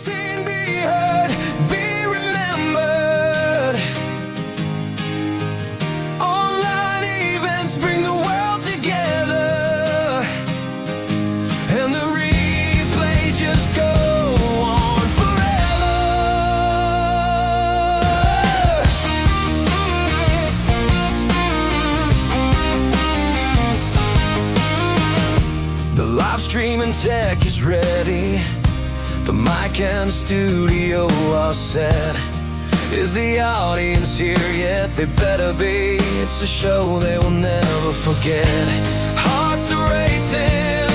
seen, be heard, be remembered. Online events bring the world together, and the replays just go on forever. The live streaming tech is ready. The mic and studio are set. Is the audience here yet? They better be. It's a show they will never forget. Hearts are racing.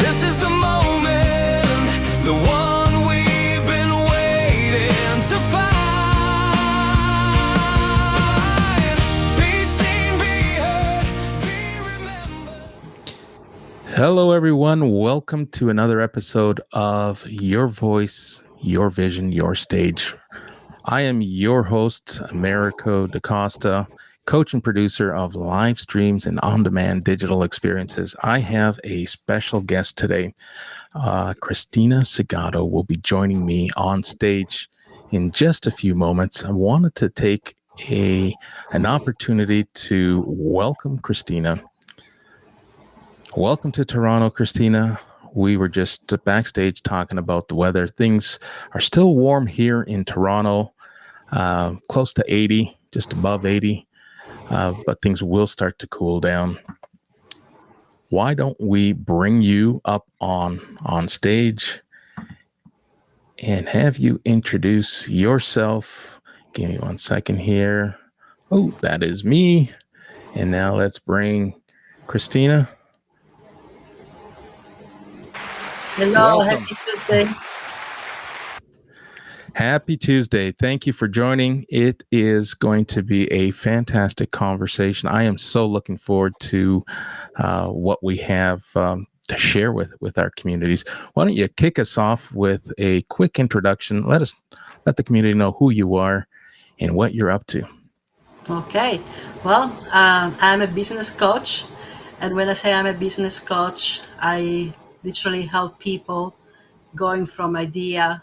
This is the moment, the one we've been waiting to find. Be seen, be heard, be remembered. Hello, everyone. Welcome to another episode of Your Voice, Your Vision, Your Stage. I am your host, Americo DaCosta, coach and producer of live streams and on-demand digital experiences. I have a special guest today. Cristina Segatto will be joining me on stage in just a few moments. I wanted to take an opportunity to welcome Cristina. Welcome to Toronto, Cristina. We were just backstage talking about the weather. Things are still warm here in Toronto, close to 80, just above 80, but things will start to cool down. Why don't we bring you up on stage and have you introduce yourself? Give me 1 second here. Oh, that is me. And now let's bring Cristina. Hello, Welcome. happy Tuesday. Happy Tuesday. Thank you for joining. It is going to be a fantastic conversation. I am so looking forward to what we have to share with our communities. Why don't you kick us off with a quick introduction? Let the community know who you are and what you're up to. Okay, well, I'm a business coach. And when I say I'm a business coach, I literally help people going from idea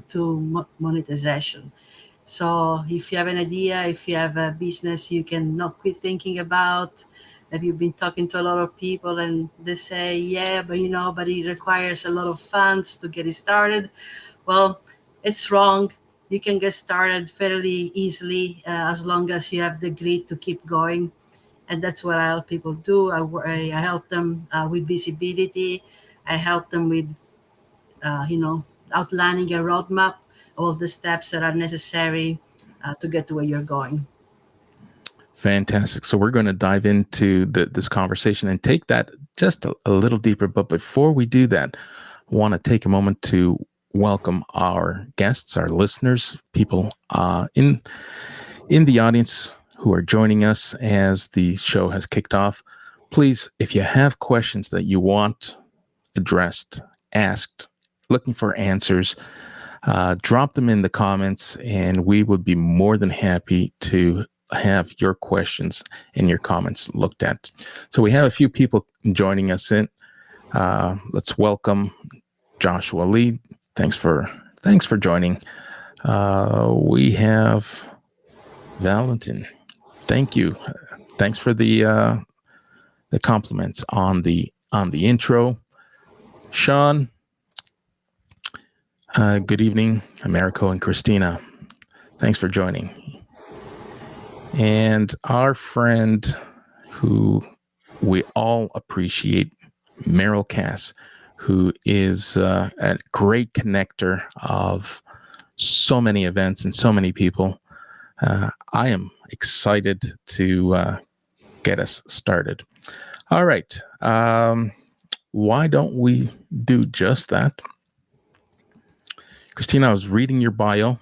to monetization. So if you have an idea, if you have a business you can not quit thinking about, maybe you've been talking to a lot of people and they say, yeah, but it requires a lot of funds to get it started. Well, it's wrong. You can get started fairly easily as long as you have the grit to keep going. And that's what I help people do. I help them with visibility. I help them with, outlining a roadmap, all the steps that are necessary to get to where you're going. Fantastic. So we're going to dive into this conversation and take that just a little deeper. But before we do that, I want to take a moment to welcome our guests, our listeners, people in the audience who are joining us as the show has kicked off. Please, if you have questions that you want addressed, asked, looking for answers, drop them in the comments, and we would be more than happy to have your questions and your comments looked at. So we have a few people joining us in. Let's welcome Joshua Lee. Thanks for joining. We have Valentin. Thank you. Thanks for the compliments on the intro. Sean. Good evening, Americo and Cristina. Thanks for joining. And our friend who we all appreciate, Meryl Cass, who is a great connector of so many events and so many people. I am excited to get us started. All right. Why don't we do just that? Cristina, I was reading your bio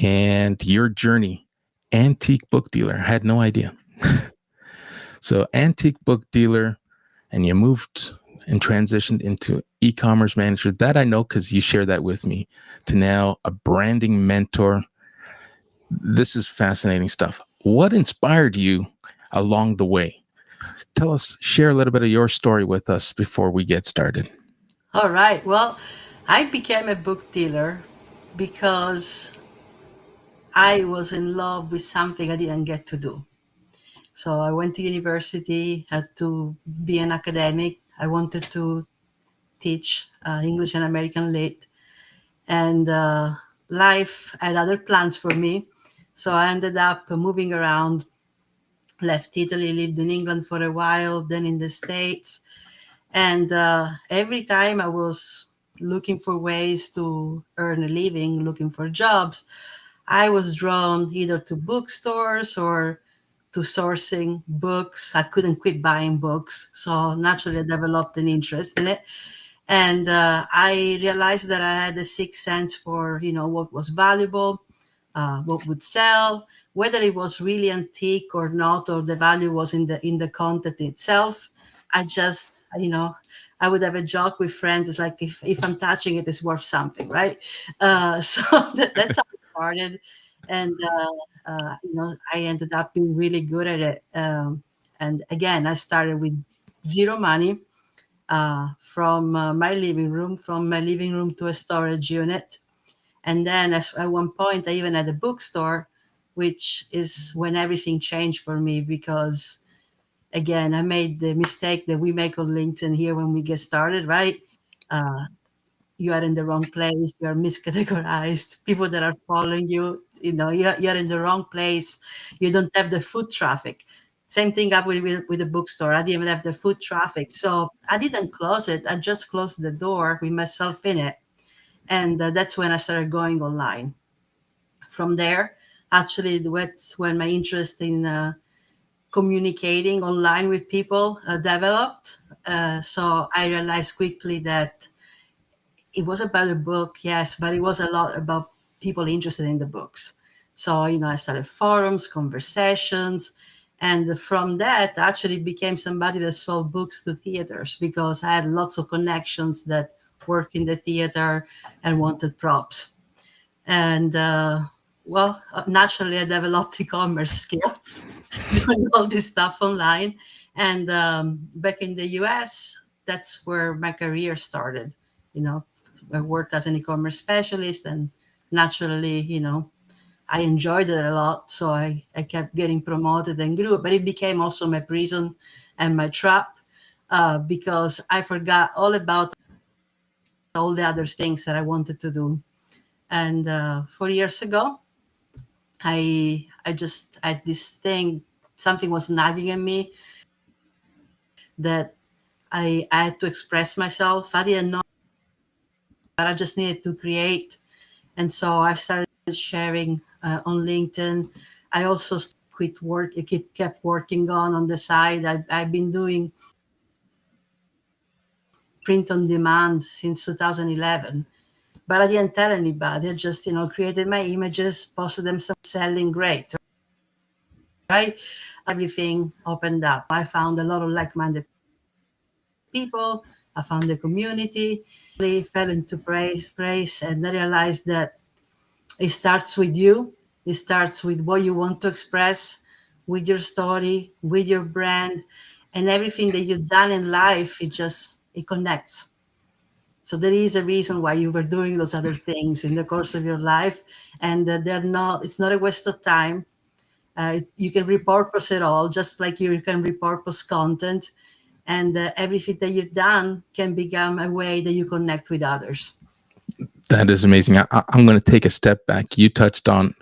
and your journey, antique book dealer. I had no idea. So antique book dealer, and you moved and transitioned into e-commerce manager. That I know because you shared that with me, to now a branding mentor. This is fascinating stuff. What inspired you along the way? Share a little bit of your story with us before we get started. All right. Well, I became a book dealer because I was in love with something I didn't get to do. So I went to university, had to be an academic. I wanted to teach English and American Lit, and life had other plans for me. So I ended up moving around, left Italy, lived in England for a while, then in the States. And every time I was looking for ways to earn a living, looking for jobs, I was drawn either to bookstores or to sourcing books. I couldn't quit buying books. So naturally, I developed an interest in it. And I realized that I had a sixth sense for, what was valuable, what would sell, whether it was really antique or not, or the value was in the content itself. I just, I would have a joke with friends. It's like if I'm touching it, it's worth something, right? So that's how it started, and I ended up being really good at it. And again, I started with zero money from my living room to a storage unit. And then at one point, I even had a bookstore, which is when everything changed for me because, again, I made the mistake that we make on LinkedIn here when we get started, right? Uh, you are in the wrong place, you are miscategorized. People that are following you, you're in the wrong place. You don't have the foot traffic. Same thing up with the bookstore. I didn't even have the foot traffic. So I didn't close it. I just closed the door with myself in it. And that's when I started going online. From there, actually, that's when my interest in communicating online with people developed. So I realized quickly that it was about a book, yes, but it was a lot about people interested in the books. So, I started forums, conversations, and from that, I actually became somebody that sold books to theaters because I had lots of connections that worked in the theater and wanted props. And naturally, I developed e-commerce skills doing all this stuff online. And back in the US, that's where my career started. You know, I worked as an e-commerce specialist, and naturally, I enjoyed it a lot. So I kept getting promoted and grew, but it became also my prison and my trap because I forgot all about all the other things that I wanted to do. And 4 years ago, I just had this thing, something was nagging at me that I had to express myself. I didn't know, but I just needed to create. And so I started sharing on LinkedIn. I also quit work, kept working on the side. I've been doing print on demand since 2011, but I didn't tell anybody. I just, created my images, posted them, selling great, right? Everything opened up. I found a lot of like-minded people. I found the community, really fell into place, and I realized that it starts with you. It starts with what you want to express, with your story, with your brand, and everything that you've done in life. It connects. So there is a reason why you were doing those other things in the course of your life, and they're not. It's not a waste of time. You can repurpose it all, just like you can repurpose content, and everything that you've done can become a way that you connect with others. That is amazing. I'm going to take a step back. You touched on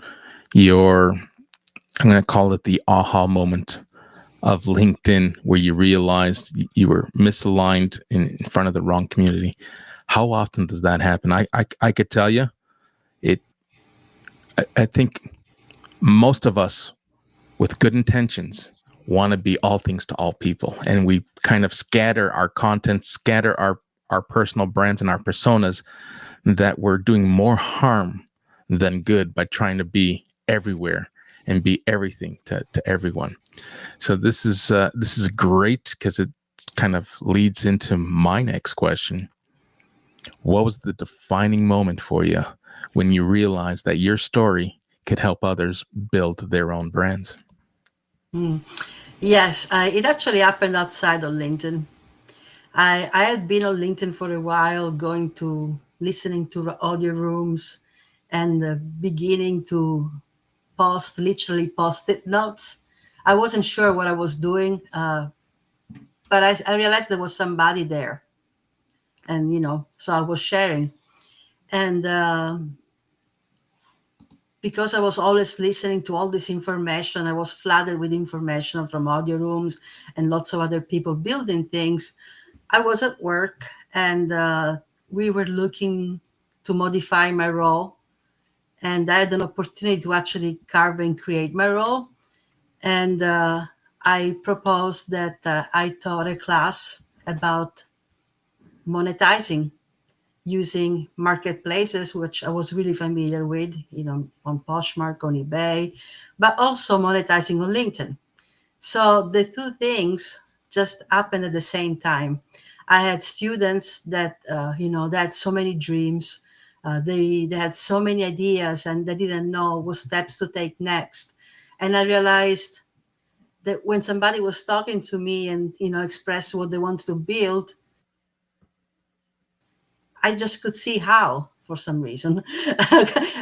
your, I'm going to call it the aha moment of LinkedIn, where you realized you were misaligned in front of the wrong community. How often does that happen? I could tell you it. I think most of us with good intentions want to be all things to all people, and we kind of scatter our content, scatter our personal brands and our personas, that we're doing more harm than good by trying to be everywhere and be everything to everyone. So this is great because it kind of leads into my next question. What was the defining moment for you when you realized that your story could help others build their own brands? Mm. Yes, it actually happened outside of LinkedIn. I had been on LinkedIn for a while, going to listening to audio rooms, and beginning to literally post-it notes. I wasn't sure what I was doing, but I realized there was somebody there, and so I was sharing. And because I was always listening to all this information, I was flooded with information from audio rooms and lots of other people building things. I was at work, and we were looking to modify my role, and I had an opportunity to actually carve and create my role. And I proposed that I taught a class about monetizing using marketplaces, which I was really familiar with, on Poshmark, on eBay, but also monetizing on LinkedIn. So the two things just happened at the same time. I had students that, they had so many dreams. They had so many ideas, and they didn't know what steps to take next. And I realized that when somebody was talking to me and, expressed what they wanted to build, I just could see how, for some reason.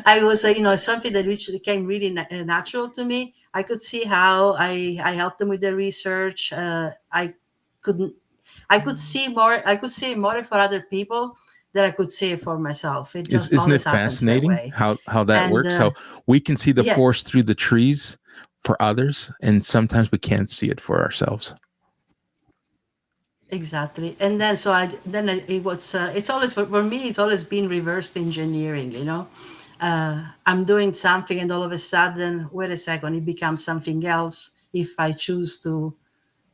I was, something that which became really natural to me. I could see how I helped them with their research. Couldn't, I could see more. I could see more for other people than I could see for myself. It just Isn't it always happens that fascinating way. how that And works? How we can see the yeah, forest through the trees for others, and sometimes we can't see it for ourselves. exactly. And then so I then it was. It's always for me. It's always been reverse engineering. I'm doing something, and all of a sudden, wait a second, it becomes something else if I choose to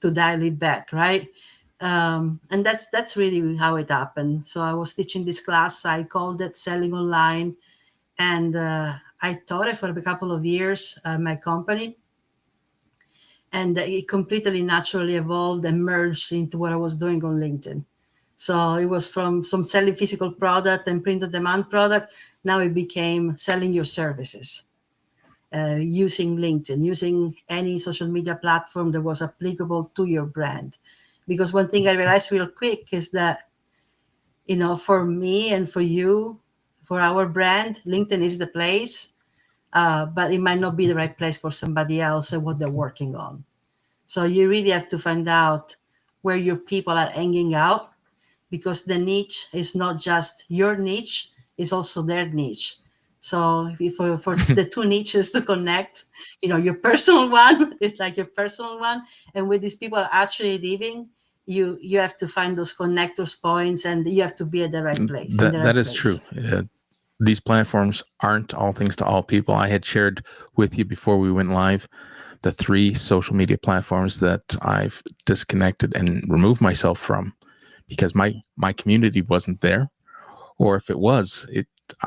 dial it back, right? And that's really how it happened. So I was teaching this class. I called it selling online, and I taught it for a couple of years. My company, and it completely naturally evolved and merged into what I was doing on LinkedIn. So it was from some selling physical product and print on demand product. Now it became selling your services using LinkedIn, using any social media platform that was applicable to your brand. Because one thing I realized real quick is that, for me and for you, for our brand, LinkedIn is the place, but it might not be the right place for somebody else and what they're working on. So you really have to find out where your people are hanging out, because the niche is not just your niche, it's also their niche. So for the two niches to connect, your personal one, it's like your personal one, and where these people are actually living, you have to find those connectors points, and you have to be at the right place, in the That right is true. place. These platforms aren't all things to all people. I had shared with you before we went live the 3 social media platforms that I've disconnected and removed myself from because my community wasn't there, or if it was,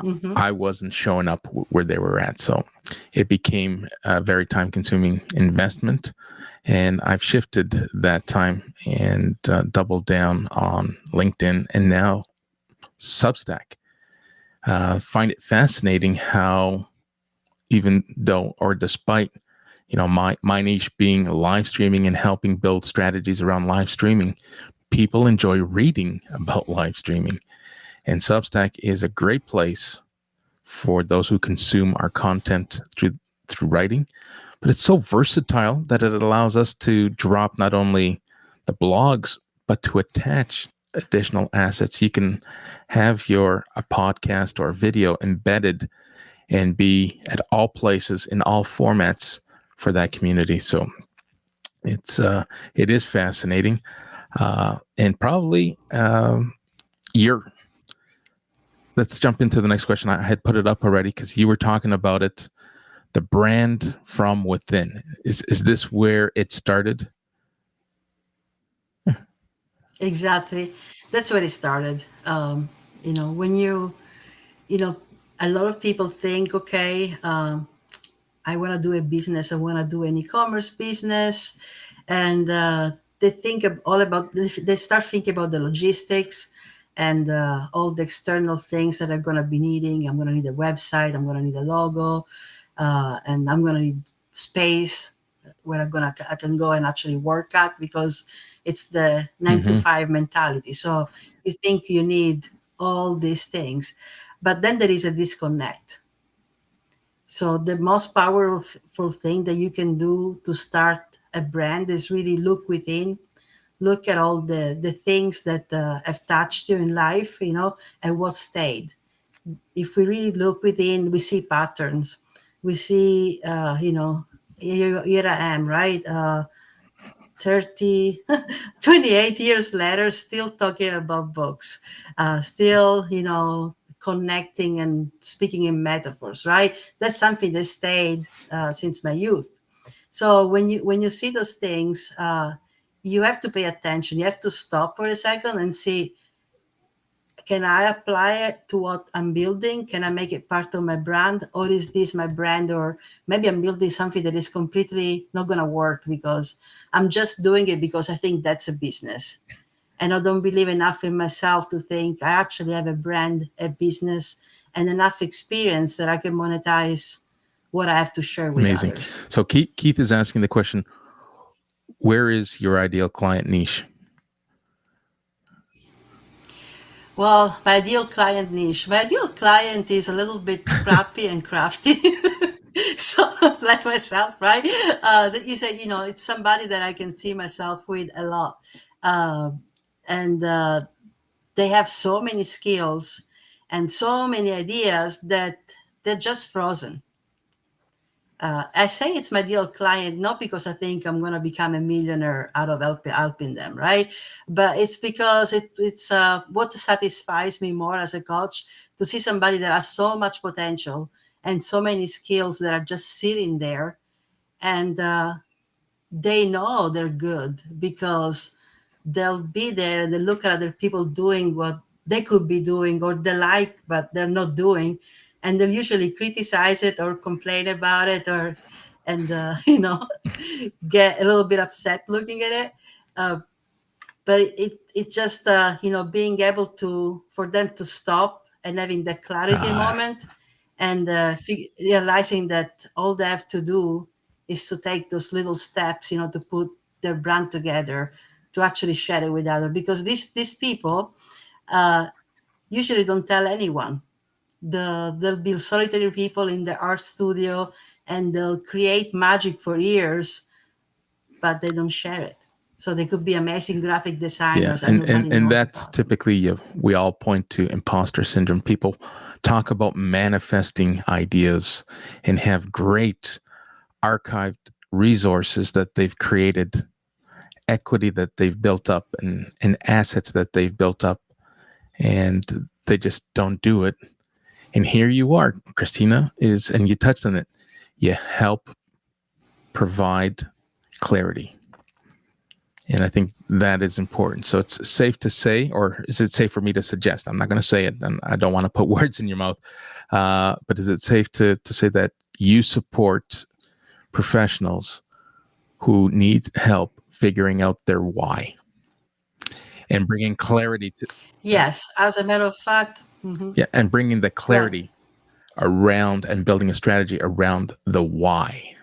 Hmm. I wasn't showing up where they were at. So it became a very time consuming investment. And I've shifted that time and doubled down on LinkedIn and now Substack. Find it fascinating how, even though or despite my niche being live streaming and helping build strategies around live streaming, people enjoy reading about live streaming, and Substack is a great place for those who consume our content through writing. But it's so versatile that it allows us to drop not only the blogs but to attach additional assets. You can have a podcast or video embedded and be at all places in all formats for that community. So it is fascinating, and probably you're. Let's jump into the next question. I had put it up already because you were talking about it. The brand from within. Is this where it started? Exactly. That's where it started. When you know, a lot of people think, okay, I want to do a business. I want to do an e-commerce business, and they think all about. They start thinking about the logistics and all the external things that I'm going to be needing. I'm going to need a website. I'm going to need a logo, and I'm going to need space where I can go and actually work at, because it's the nine to Mm-hmm. five mentality. So you think you need all these things. But then there is a disconnect. So the most powerful thing that you can do to start a brand is really look within, look at all the things that have touched you in life, and what stayed. If we really look within, we see patterns. We see, here I am, right? 30, 28 years later, still talking about books, still, connecting and speaking in metaphors, right? That's something that stayed since my youth. So when you see those things, you have to pay attention. You have to stop for a second and see, can I apply it to what I'm building? Can I make it part of my brand? Or is this my brand? Or maybe I'm building something that is completely not going to work because I'm just doing it because I think that's a business. And I don't believe enough in myself to think I actually have a brand, a business, and enough experience that I can monetize what I have to share with Amazing. others. So Keith is asking the question, where is your ideal client niche? Well, my ideal client niche. My ideal client is a little bit scrappy and crafty. So, like myself, right? That you say, it's somebody that I can see myself with a lot. Uh, and they have so many skills and so many ideas that they're just frozen. I say it's my ideal client not because I think I'm going to become a millionaire out of helping them, right? But it's because it's what satisfies me more as a coach, to see somebody that has so much potential and so many skills that are just sitting there, and they know they're good because they'll be there and they look at other people doing what they could be doing or they like but they're not doing, and they'll usually criticize it or complain about it, or and get a little bit upset looking at it. But it just being able to for them to stop and having the clarity moment, and realizing that all they have to do is to take those little steps, to put their brand together, to actually share it with others, because these people usually don't tell anyone. They'll be solitary people in the art studio, and they'll create magic for years, but they don't share it. So they could be amazing graphic designers, and nobody and knows that's about them. typically, we all point to imposter syndrome. People talk about manifesting ideas and have great archived resources that they've created, equity that they've built up, and assets that they've built up, and they just don't do it. And here you are, Cristina, and you touched on it. You help provide clarity. And I think that is important. So it's safe to say, or is it safe for me to suggest? I'm not going to say it, and I don't want to put words in your mouth. But is it safe to say that you support professionals who need help figuring out their why and bringing clarity to, Yes, as a matter of fact. Mhm. yeah, and bringing the Go ahead. clarity around and building a strategy around the why.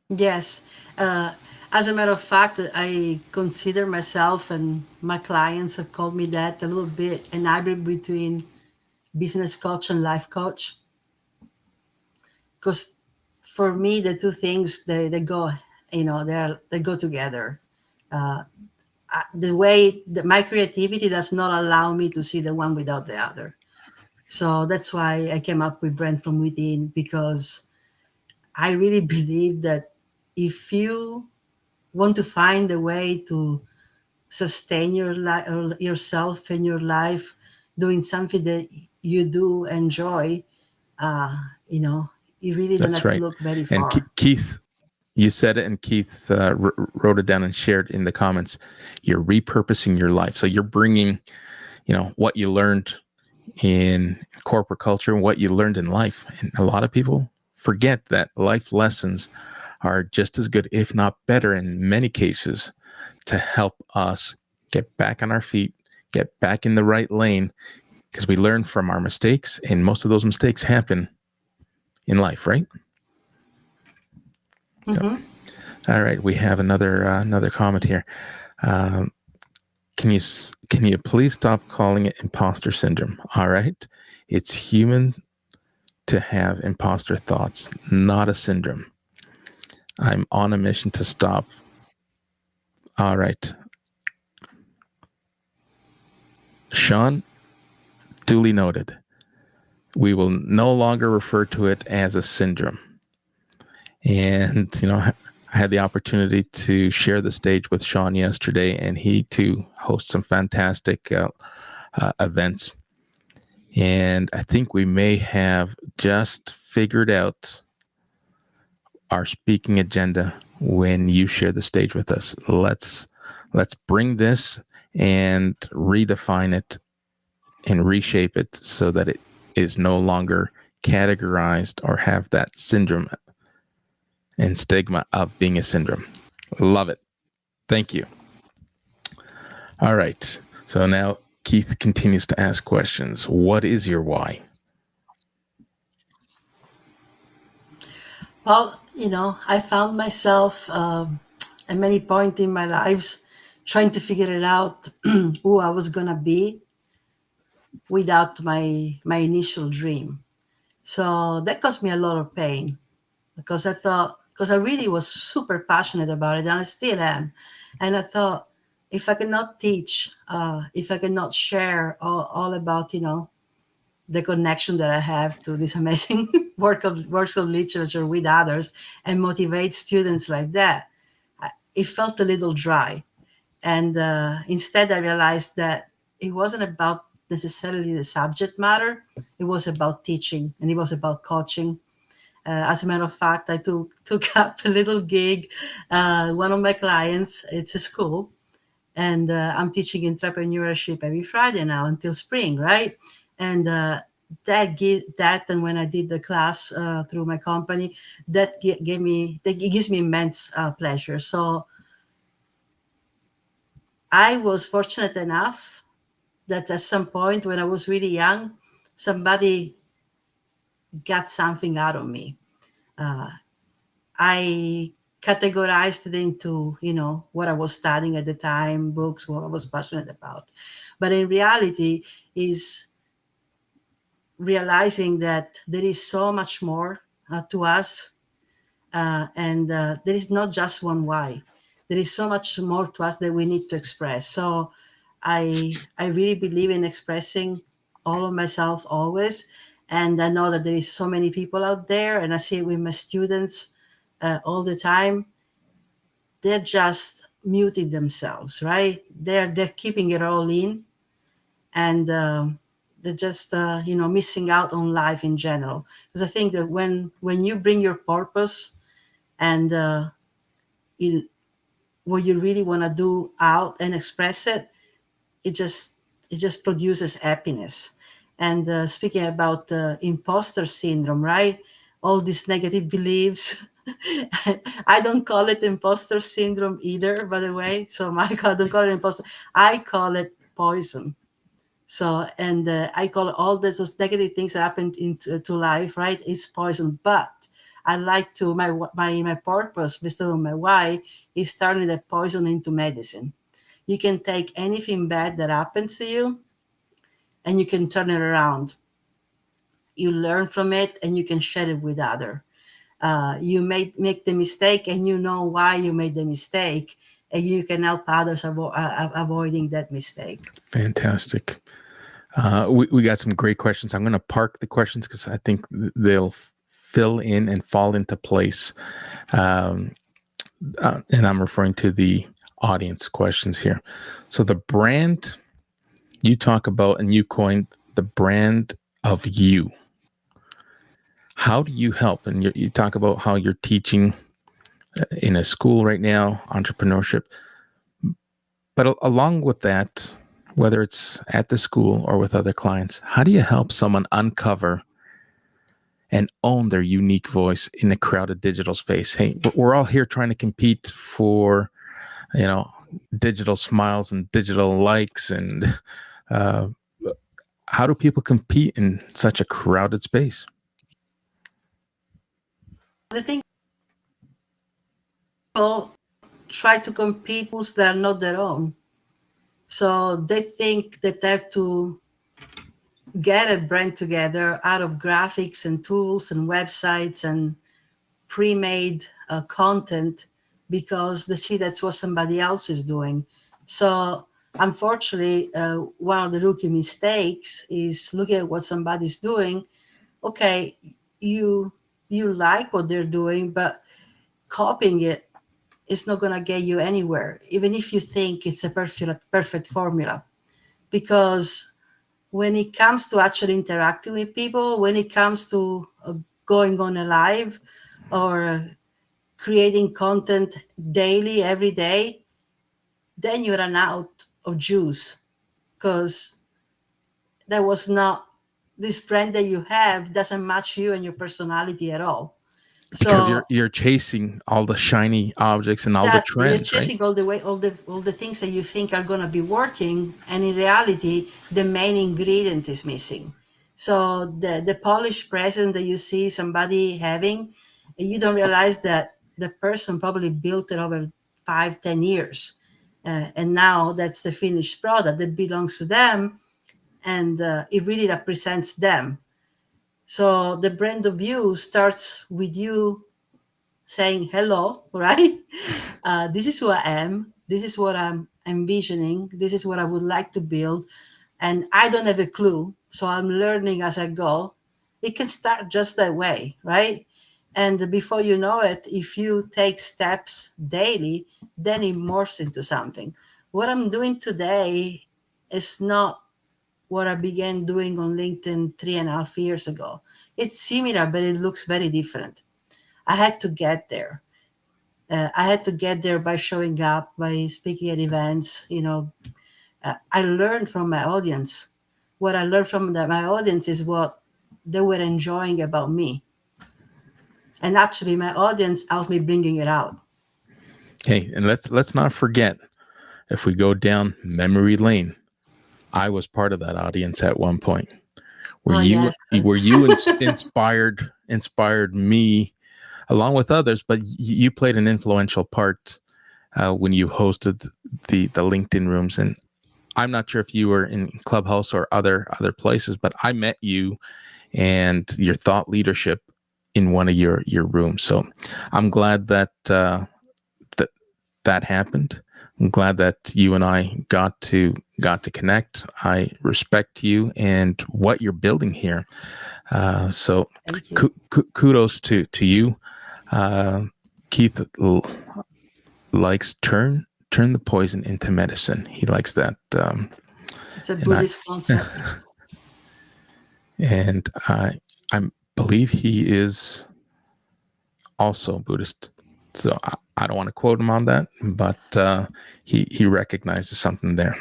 Yes. As a matter of fact, I consider myself, and my clients have called me that, a little bit an hybrid between business coach and life coach. Because for me, the two things, they go, they go together. The way that my creativity does not allow me to see the one without the other. So that's why I came up with Brand from Within, because I really believe that if you want to find a way to sustain your life or yourself and your life doing something that you do enjoy, uh, you know, you really don't That's have to right. look very And far. Keith, you said it, and Keith wrote it down and shared in the comments. You're repurposing your life. So you're bringing, what you learned in corporate culture and what you learned in life. And a lot of people forget that life lessons are just as good, if not better, in many cases, to help us get back on our feet, get back in the right lane, because we learn from our mistakes, and most of those mistakes happen in life, right? Yep. Hmm. All right, we have another comment here. can you please stop calling it imposter syndrome? All right, it's human to have imposter thoughts, not a syndrome. I'm on a mission to stop. All right, Sean, duly noted. We will no longer refer to it as a syndrome. And, I had the opportunity to share the stage with Sean yesterday, and he too hosts some fantastic events. And I think we may have just figured out our speaking agenda when you share the stage with us. Let's bring this and redefine it and reshape it so that it is no longer categorized or have that syndrome and stigma of being a syndrome. Love it. Thank you. All right. So now Keith continues to ask questions. What is your why? Well, I found myself at many points in my lives trying to figure it out who I was gonna be without my initial dream. So that caused me a lot of pain because I really was super passionate about it, and I still am. And I thought, if I cannot teach, if I cannot share all about the connection that I have to this amazing works of literature with others and motivate students like that, it felt a little dry. And instead, I realized that it wasn't about necessarily the subject matter. It was about teaching, and it was about coaching. As a matter of fact, I took up a little gig. One of my clients, it's a school, and I'm teaching entrepreneurship every Friday now until spring, right? And that and when I did the class through my company, that gives me immense pleasure. So I was fortunate enough that at some point when I was really young, somebody got something out of me. I categorized it into, what I was studying at the time, books, what I was passionate about. But in reality, is realizing that there is so much more to us, and there is not just one why. There is so much more to us that we need to express. So I really believe in expressing all of myself always, and I know that there is so many people out there, and I see it with my students all the time. They're just muting themselves, right? They're keeping it all in, and they're just missing out on life in general. Because I think that when you bring your purpose and in what you really want to do out and express it, it just it just produces happiness. And speaking about imposter syndrome, right? All these negative beliefs. I don't call it imposter syndrome either, by the way. So Michael, I don't call it imposter. I call it poison. So, and I call all those negative things that happen into to life, right? It's poison. But I like to my purpose, based on my why, is turning that poison into medicine. You can take anything bad that happens to you, and you can turn it around. You learn from it, and you can share it with other. You make the mistake, and you know why you made the mistake, and you can help others avoiding that mistake. Fantastic. We got some great questions. I'm going to park the questions because I think they'll fill in and fall into place. And I'm referring to the audience questions here. So the brand you talk about, and you coined the brand of you. How do you help? And you talk about how you're teaching in a school right now, entrepreneurship. But along with that, whether it's at the school or with other clients, how do you help someone uncover and own their unique voice in a crowded digital space? Hey, we're all here trying to compete for, digital smiles and digital likes. And uh, how do people compete in such a crowded space? The thing, people try to compete with that are not their own. So they think that they have to get a brand together out of graphics and tools and websites and pre-made content because they see that's what somebody else is doing. So unfortunately, one of the rookie mistakes is looking at what somebody's doing. Okay, you you like what they're doing, but copying it is not going to get you anywhere, even if you think it's a perfect formula. Because when it comes to actually interacting with people, when it comes to going on a live or creating content daily, every day, then you run out of juice because that was not this brand that you have doesn't match you and your personality at all. Because So you're chasing all the shiny objects and all the that you're trends, right? chasing all the way all the things that you think are going to be working, and in reality the main ingredient is missing. So the polished present that you see somebody having, you don't realize that the person probably built it over 5-10 years, and now that's the finished product that belongs to them, and it really represents them. So the brand of you starts with you saying hello, right? This is who I am. This is what I'm envisioning. This is what I would like to build. And I don't have a clue. So I'm learning as I go. It can start just that way, right? And before you know it, if you take steps daily, then it morphs into something. What I'm doing today is not what I began doing on LinkedIn 3.5 years ago. It's similar, but it looks very different. I had to get there. I had to get there by showing up, by speaking at events. I learned from my audience. What I learned from my audience is what they were enjoying about me. And actually, my audience helped me bringing it out. Hey, and let's not forget, if we go down memory lane, I was part of that audience at one point. Were Oh, you yes. were you inspired me along with others, but you played an influential part when you hosted the LinkedIn rooms. And I'm not sure if you were in Clubhouse or other places, but I met you and your thought leadership in one of your rooms. So I'm glad that that happened. I'm glad that you and I got to connect. I respect you and what you're building here. So Thank you. kudos to you. Keith likes turn the poison into medicine. He likes that. It's a Buddhist concept. And I believe he is also Buddhist. So I don't want to quote him on that, but he recognizes something there.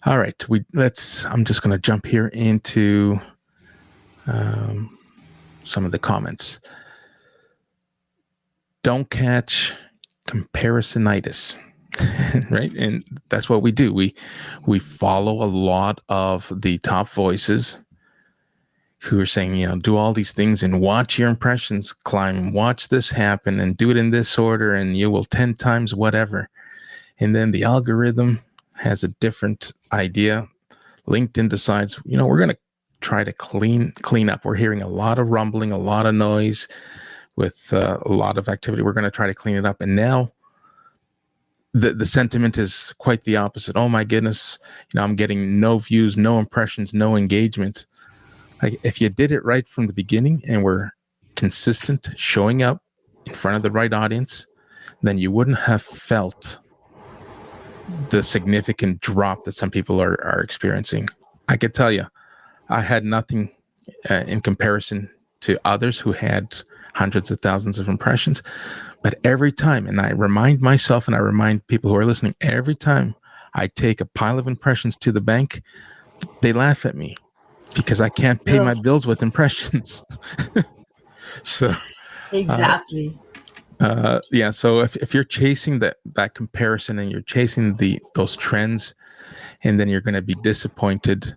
All right, I'm just going to jump here into some of the comments. Don't catch comparisonitis, right? And that's what we do. We follow a lot of the top voices who are saying, do all these things and watch your impressions climb, watch this happen and do it in this order and you will 10 times whatever. And then the algorithm has a different idea. LinkedIn decides, we're going to try to clean up. We're hearing a lot of rumbling, a lot of noise with a lot of activity. We're going to try to clean it up. And now the sentiment is quite the opposite. Oh my goodness, I'm getting no views, no impressions, no engagement. Like if you did it right from the beginning and were consistent, showing up in front of the right audience, then you wouldn't have felt the significant drop that some people are experiencing. I could tell you, I had nothing in comparison to others who had hundreds of thousands of impressions. But every time, and I remind myself and I remind people who are listening, every time I take a pile of impressions to the bank, they laugh at me because I can't pay my bills with impressions. So Exactly. yeah. So if you're chasing that comparison and you're chasing those trends, and then you're going to be disappointed,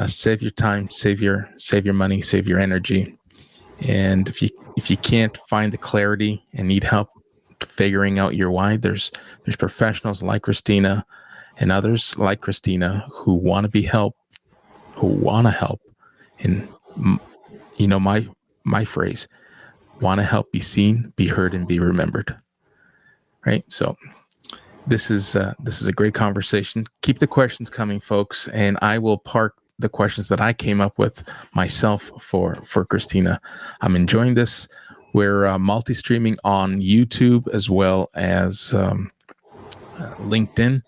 save your time, save your money, save your energy. And if you can't find the clarity and need help to figuring out your why. There's professionals like Cristina and others like Cristina who want to be helped, who want to help. And my phrase, want to help be seen, be heard, and be remembered. Right. So this is a great conversation. Keep the questions coming, folks, and I will park the questions that I came up with myself for Cristina. I'm enjoying this. We're multi-streaming on YouTube as well as LinkedIn.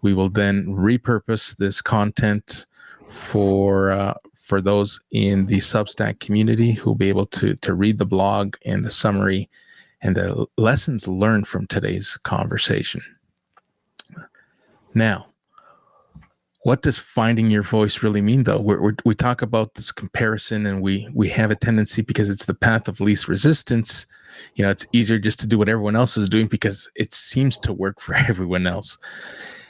We will then repurpose this content for those in the Substack community who will be able to read the blog and the summary and the lessons learned from today's conversation. Now, what does finding your voice really mean, though? We talk about this comparison, and we have a tendency, because it's the path of least resistance. It's easier just to do what everyone else is doing because it seems to work for everyone else.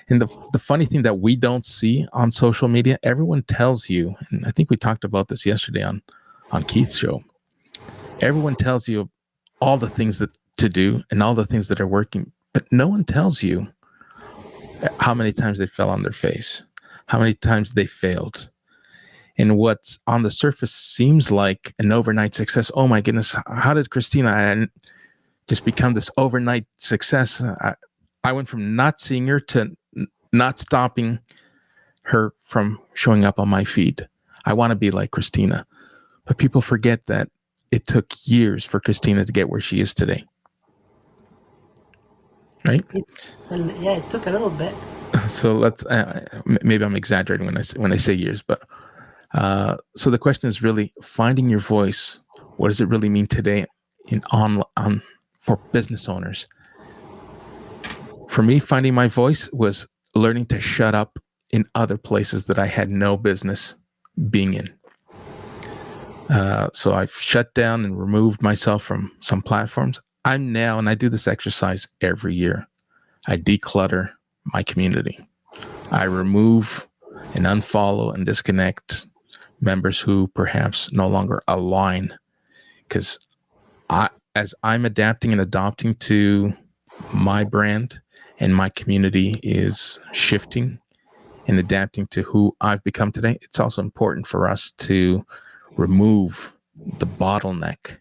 And the funny thing that we don't see on social media, everyone tells you, and I think we talked about this yesterday on Keith's show. Everyone tells you all the things that to do and all the things that are working, but no one tells you how many times they fell on their face, how many times they failed. And what's on the surface seems like an overnight success. Oh my goodness, how did Cristina just become this overnight success? I went from not seeing her to not stopping her from showing up on my feed. I want to be like Cristina. But people forget that it took years for Cristina to get where she is today. Right? It took a little bit. So let's maybe I'm exaggerating when I say years, but so the question is really finding your voice. What does it really mean today for business owners? For me, finding my voice was learning to shut up in other places that I had no business being in. So I've shut down and removed myself from some platforms. I'm now, and I do this exercise every year, I declutter my community. I remove and unfollow and disconnect members who perhaps no longer align, because as I'm adapting and adopting to my brand and my community is shifting and adapting to who I've become today, it's also important for us to remove the bottleneck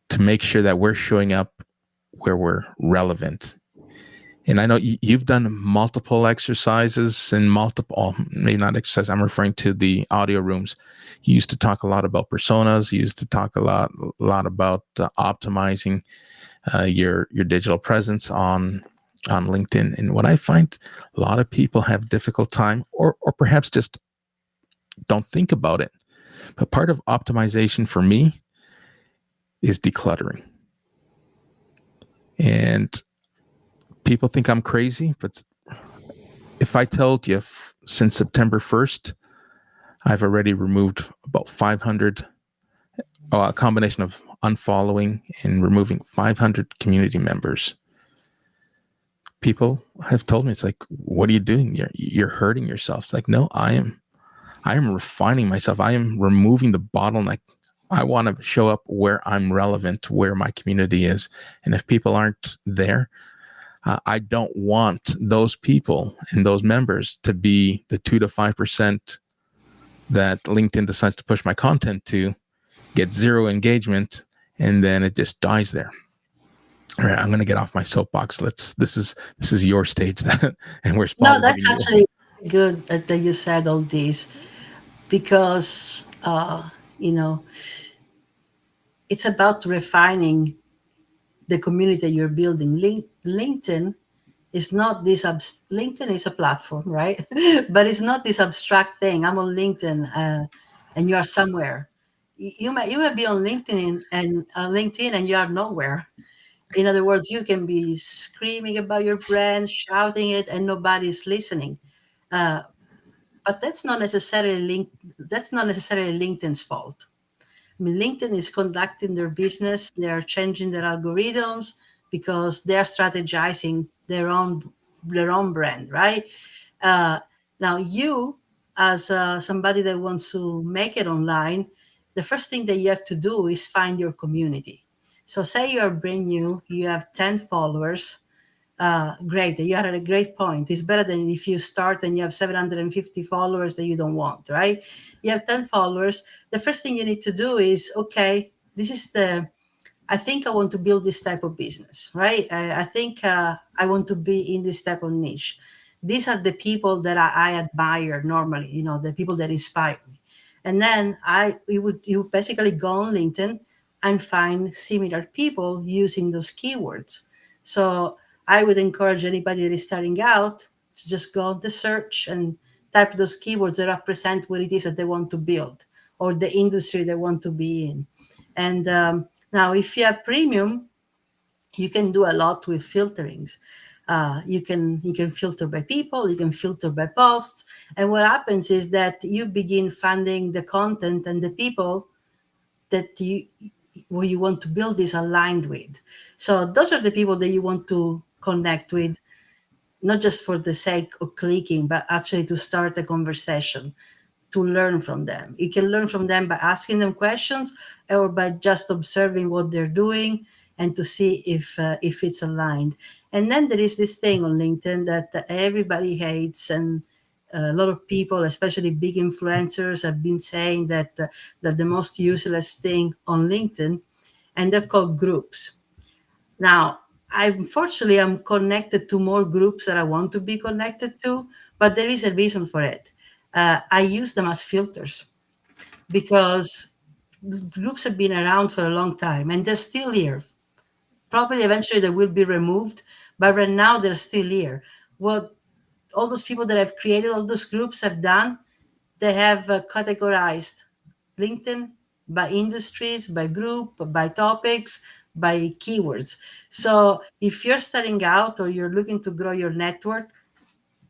to make sure that we're showing up where we're relevant. And I know you've done multiple exercises and maybe not exercise, I'm referring to the audio rooms. You used to talk a lot about personas. You used to talk a lot about optimizing your digital presence on LinkedIn. And what I find, a lot of people have a difficult time or perhaps just don't think about it. But part of optimization for me is decluttering. And people think I'm crazy, but if I told you since September 1st, I've already removed about 500, a combination of unfollowing and removing 500 community members. People have told me, it's like, what are you doing? You're hurting yourself. It's like, no, I am refining myself. I am removing the bottleneck. I want to show up where I'm relevant, where my community is. And if people aren't there, I don't want those people and those members to be the 2 to 5% that LinkedIn decides to push my content to, get zero engagement, and then it just dies there. All right, I'm going to get off my soapbox. This is your stage, and we're No, that's actually good that you said all this, because it's about refining the community you're building. LinkedIn is not this LinkedIn is a platform, right? But it's not this abstract thing. I'm on LinkedIn, and you are somewhere. You might be on LinkedIn and you are nowhere. In other words, you can be screaming about your brand, shouting it, and nobody's listening. But that's not necessarily LinkedIn's fault. I mean, LinkedIn is conducting their business. They are changing their algorithms because they're strategizing their own brand, right? Now, you, as somebody that wants to make it online, the first thing that you have to do is find your community. So say you are brand new, you have 10 followers. Great, you are at a great point. It's better than if you start and you have 750 followers that you don't want, right? You have 10 followers. The first thing you need to do is, okay, this is the I think I want to build this type of business, right? I think I want to be in this type of niche. These are the people that I admire normally, the people that inspire me. And then you basically go on LinkedIn and find similar people using those keywords. So I would encourage anybody that is starting out to just go on the search and type those keywords that represent what it is that they want to build or the industry they want to be in. And now, if you have premium, you can do a lot with filterings. You can filter by people, you can filter by posts, and what happens is that you begin finding the content and the people that you where you want to build this aligned with. So those are the people that you want to connect with, not just for the sake of clicking, but actually to start a conversation, to learn from them. You can learn from them by asking them questions or by just observing what they're doing and to see if it's aligned. And then there is this thing on LinkedIn that everybody hates, and a lot of people, especially big influencers, have been saying that the most useless thing on LinkedIn, and they're called groups. Now, unfortunately, I'm connected to more groups that I want to be connected to, but there is a reason for it. I use them as filters because groups have been around for a long time and they're still here. Probably eventually they will be removed, but right now they're still here. What all those people that have created all those groups have done, they have categorized LinkedIn by industries, by group, by topics, by keywords. So if you're starting out or you're looking to grow your network,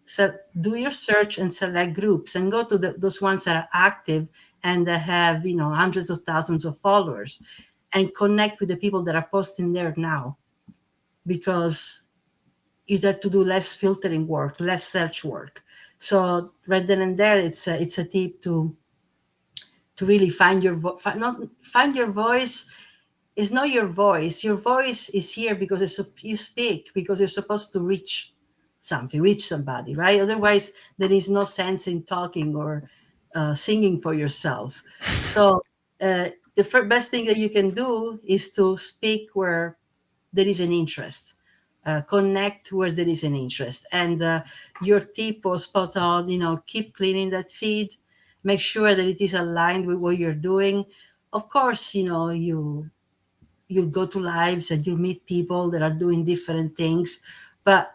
so do your search and select groups and go to those ones that are active and that have hundreds of thousands of followers, and connect with the people that are posting there now, because you have to do less filtering work, less search work. So right then and there, it's a tip to really find your not find your voice. Is not your voice. Your voice is here because you speak, because you're supposed to reach something, reach somebody, right? Otherwise, there is no sense in talking or singing for yourself. So the best thing that you can do is to speak where there is an interest. Connect where there is an interest. And your tip was spot on. Keep cleaning that feed. Make sure that it is aligned with what you're doing. Of course, you'll go to lives and you'll meet people that are doing different things, but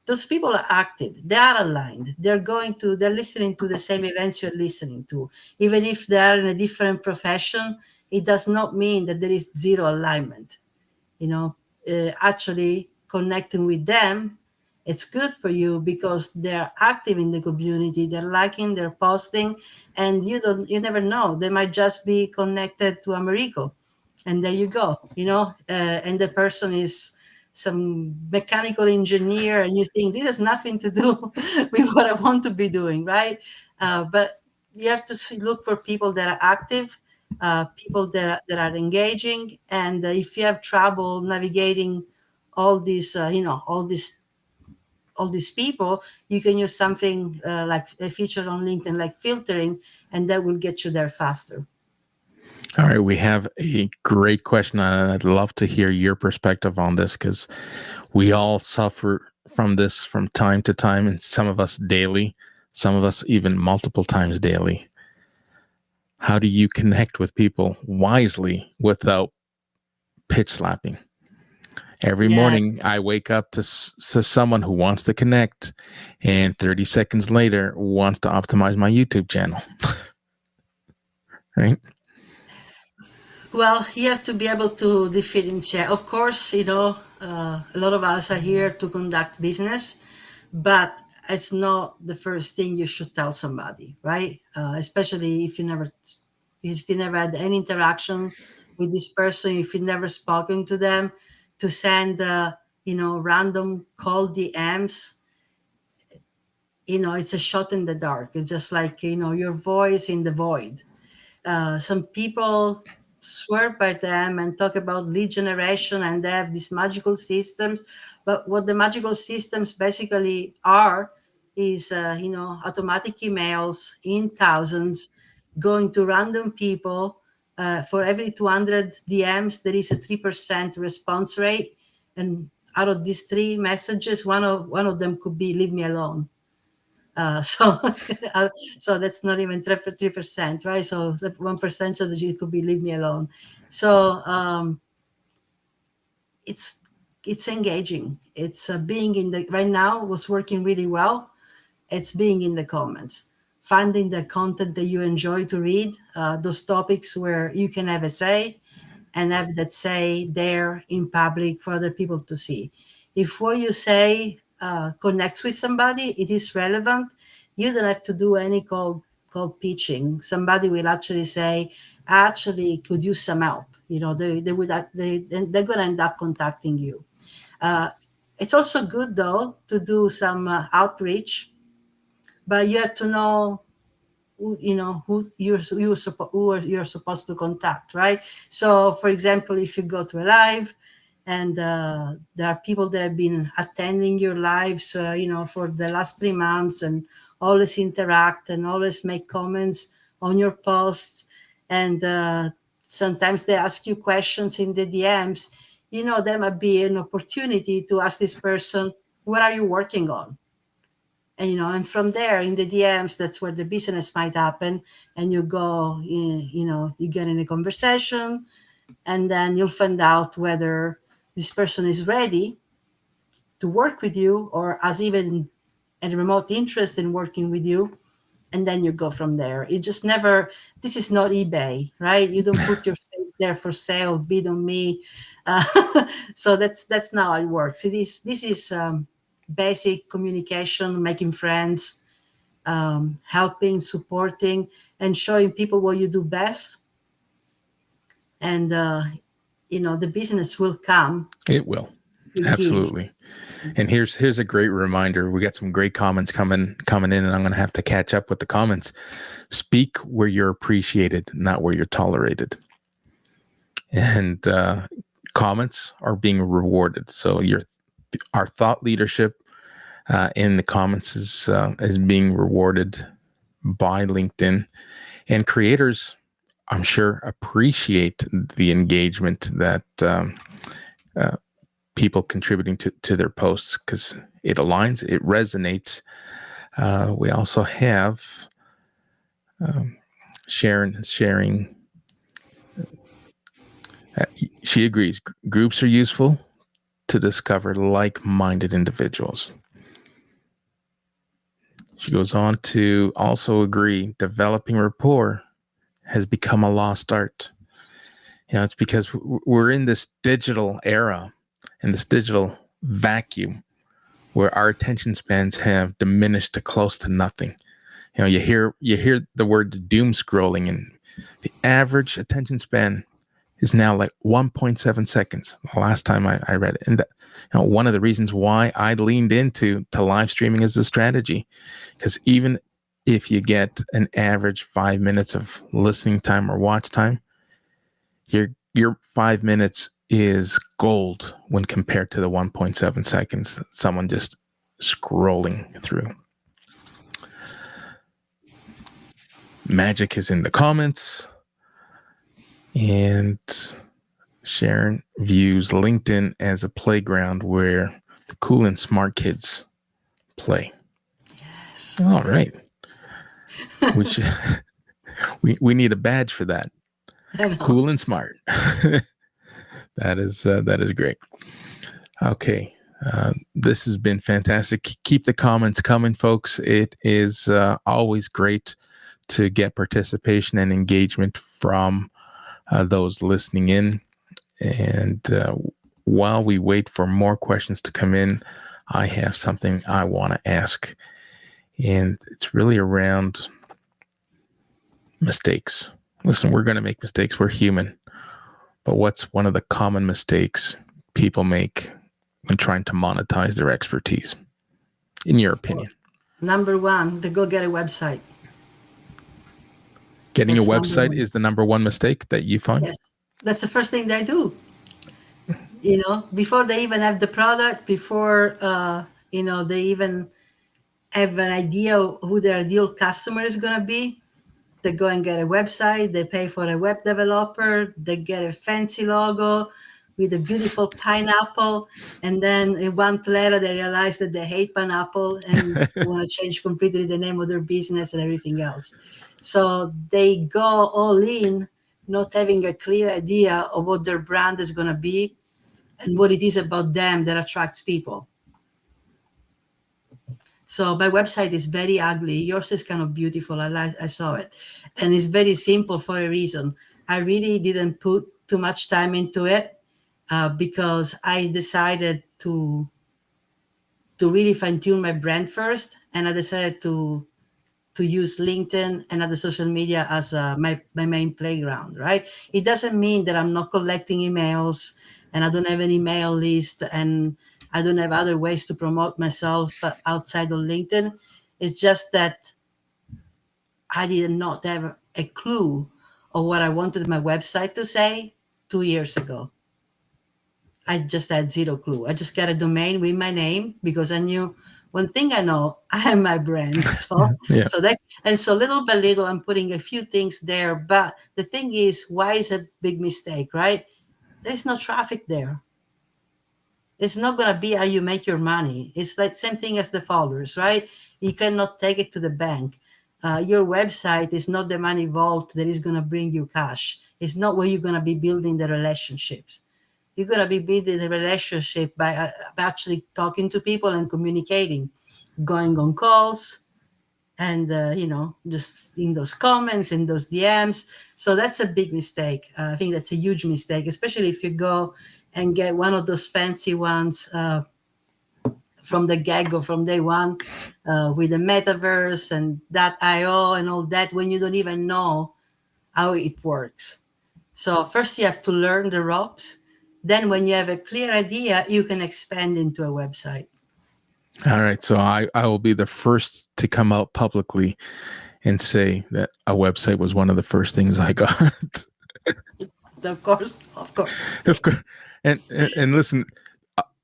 those people are active, they are aligned, they're listening to the same events you're listening to. Even if they are in a different profession, it does not mean that there is zero alignment. Actually connecting with them, it's good for you because they're active in the community, they're liking, they're posting, and you never know, they might just be connected to Americo, and there you go. And the person is some mechanical engineer, and you think this has nothing to do with what I want to be doing, right? But you have to look for people that are active, people that are engaging, and if you have trouble navigating all these all these people, you can use something like a feature on LinkedIn like filtering, and that will get you there faster. All right, we have a great question, and I'd love to hear your perspective on this because we all suffer from this from time to time, and some of us daily, some of us even multiple times daily. How do you connect with people wisely without pitch slapping? Every Yeah. morning, I wake up to someone who wants to connect, and 30 seconds later wants to optimize my YouTube channel. Right? Well, you have to be able to differentiate. Of course, a lot of us are here to conduct business, but it's not the first thing you should tell somebody, right? Especially if you never had any interaction with this person, if you've never spoken to them, to send random cold DMs. It's a shot in the dark. It's just like your voice in the void. Some people swear by them and talk about lead generation, and they have these magical systems. But what the magical systems basically are is, automatic emails in thousands going to random people. For every 200 DMs, there is a 3% response rate. And out of these three messages, one of them could be leave me alone. So so that's not even 3%, right? So that 1% of the G could be leave me alone. So it's engaging. It's being in the right now was working really well. It's being in the comments, finding the content that you enjoy to read, those topics where you can have a say and have that say there in public for other people to see. If what you say connects with somebody, it is relevant. You don't have to do any cold pitching. Somebody will actually say, "Actually, could use some help." They're going to end up contacting you. It's also good though to do some outreach, but you have to know who you're supposed to contact, right? So for example, if you go to a live and there are people that have been attending your lives for the last 3 months and always interact and always make comments on your posts, and sometimes they ask you questions in the DMs, there might be an opportunity to ask this person, what are you working on? And from there in the DMs, that's where the business might happen. And you go, you get in a conversation, and then you'll find out whether this person is ready to work with you or has even a remote interest in working with you. And then you go from there. You just never, this is not eBay, right? You don't put your face there for sale, bid on me. Uh, so that's not how it works. This is basic communication, making friends, helping, supporting, and showing people what you do best. And, the business will come. It will. Absolutely. And here's a great reminder. We got some great comments coming in, and I'm going to have to catch up with the comments. Speak where you're appreciated, not where you're tolerated. And comments are being rewarded. So our thought leadership in the comments is being rewarded by LinkedIn, and creators, I'm sure, appreciate the engagement that people contributing to their posts, because it aligns, it resonates. We also have Sharon sharing. She agrees. Groups are useful to discover like-minded individuals. She goes on to also agree, developing rapport has become a lost art. It's because we're in this digital era, in this digital vacuum, where our attention spans have diminished to close to nothing. You hear the word doom scrolling, and the average attention span is now like 1.7 seconds. The last time I read it, and one of the reasons why I leaned into live streaming as a strategy, because even if you get an average 5 minutes of listening time or watch time, your 5 minutes is gold when compared to the 1.7 seconds that someone just scrolling through. Magic is in the comments, and Sharon views LinkedIn as a playground where the cool and smart kids play. Yes. All right. We need a badge for that. Cool and smart. That is great. Okay. This has been fantastic. Keep the comments coming, folks. It is always great to get participation and engagement from those listening in. And while we wait for more questions to come in, I have something I want to ask. And it's really around mistakes. Listen, we're going to make mistakes. We're human. But what's one of the common mistakes people make when trying to monetize their expertise, in your opinion? Number one, they go get a website. Getting a website is the number one mistake that you find? Yes. That's the first thing they do. Before they even have the product, before they even have an idea of who their ideal customer is going to be. They go and get a website, they pay for a web developer, they get a fancy logo with a beautiful pineapple, and then in one later they realize that they hate pineapple and want to change completely the name of their business and everything else. So they go all in, not having a clear idea of what their brand is going to be and what it is about them that attracts people. So my website is very ugly. Yours is kind of beautiful. I saw it, and it's very simple for a reason. I really didn't put too much time into it because I decided to really fine tune my brand first, and I decided to use LinkedIn and other social media as my main playground. Right? It doesn't mean that I'm not collecting emails and I don't have an email list and I don't have other ways to promote myself outside of LinkedIn. It's just that I did not have a clue of what I wanted my website to say 2 years ago. I just had zero clue. I just got a domain with my name because I knew one thing I know, I am my brand. So Yeah. so little by little I'm putting a few things there. But the thing is, why is a big mistake, right? There's no traffic there. It's not going to be how you make your money. It's like same thing as the followers, right? You cannot take it to the bank. Your website is not the money vault that is going to bring you cash. It's not where you're going to be building the relationships. You're going to be building the relationship by actually talking to people and communicating, going on calls, and just in those comments, in those DMs. So that's a big mistake. I think that's a huge mistake, especially if you go and get one of those fancy ones from the get-go, from day one, with the metaverse and that IO and all that, when you don't even know how it works. So first you have to learn the ropes. Then when you have a clear idea, you can expand into a website. All right. So I will be the first to come out publicly and say that a website was one of the first things I got. Of course, of course. Of course. And listen,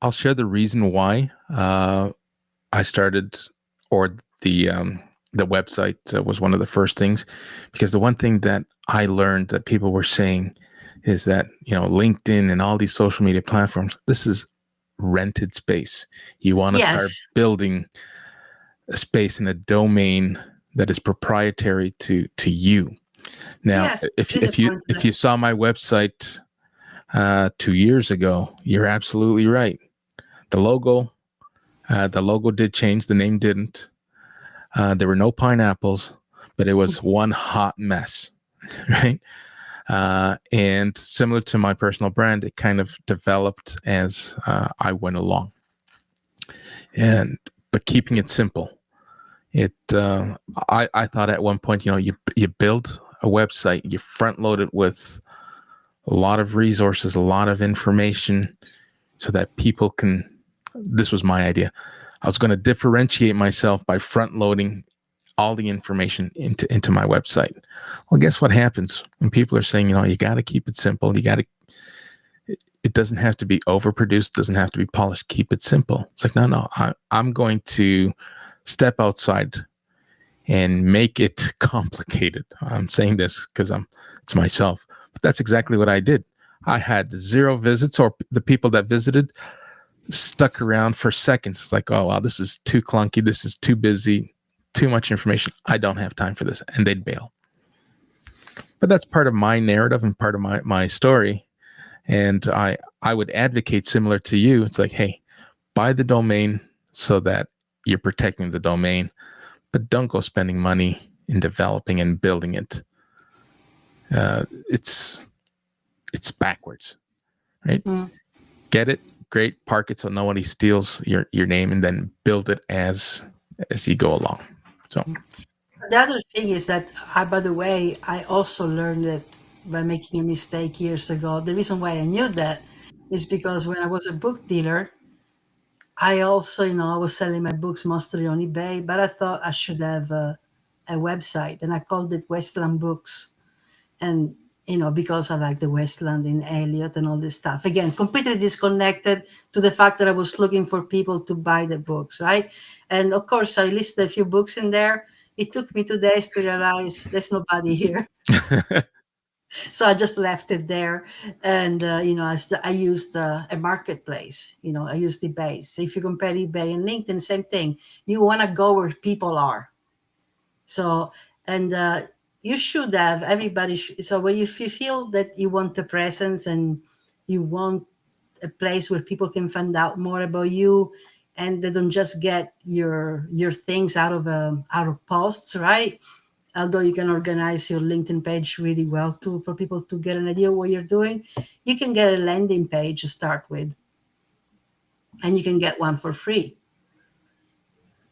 I'll share the reason why I started, or the website was one of the first things, because the one thing that I learned that people were saying is that, LinkedIn and all these social media platforms, this is rented space. You want to start Yes, building a space in a domain that is proprietary to you. Now, yes, if there's a if you point to if that. you saw my website 2 years ago, you're absolutely right. The logo, did change. The name didn't. There were no pineapples, but it was one hot mess, right? And similar to my personal brand, it kind of developed as I went along. But keeping it simple. I thought at one point, you build a website, you front load it with a lot of resources, a lot of information, so that people can. This was my idea. I was going to differentiate myself by front loading all the information into my website. Well, guess what happens when people are saying, you got to keep it simple. It doesn't have to be overproduced, doesn't have to be polished. Keep it simple. It's like, no, I'm going to step outside and make it complicated. I'm saying this because it's myself, but that's exactly what I did. I had 0 visits, or the people that visited stuck around for seconds. It's like, oh, wow, this is too clunky. This is too busy, too much information. I don't have time for this. And they'd bail. But that's part of my narrative and part of my story. And I would advocate similar to you. It's like, hey, buy the domain so that you're protecting the domain, but don't go spending money in developing and building it. It's backwards, right? Mm. Get it, great, park it so nobody steals your name, and then build it as you go along. So The other thing is that, by the way, I also learned that by making a mistake years ago. The reason why I knew that is because when I was a book dealer, I also, I was selling my books mostly on eBay, but I thought I should have a website, and I called it Westland Books. And because I like the Westland in Eliot and all this stuff. Again, completely disconnected to the fact that I was looking for people to buy the books, right? And of course, I listed a few books in there. It took me 2 days to realize there's nobody here. So I just left it there. And, I used a marketplace, I used eBay. So if you compare eBay and LinkedIn, same thing. You want to go where people are. So, and you should have everybody. So when if you feel that you want a presence and you want a place where people can find out more about you, and they don't just get your things out of posts, right? Although you can organize your LinkedIn page really well too for people to get an idea of what you're doing, you can get a landing page to start with, and you can get one for free.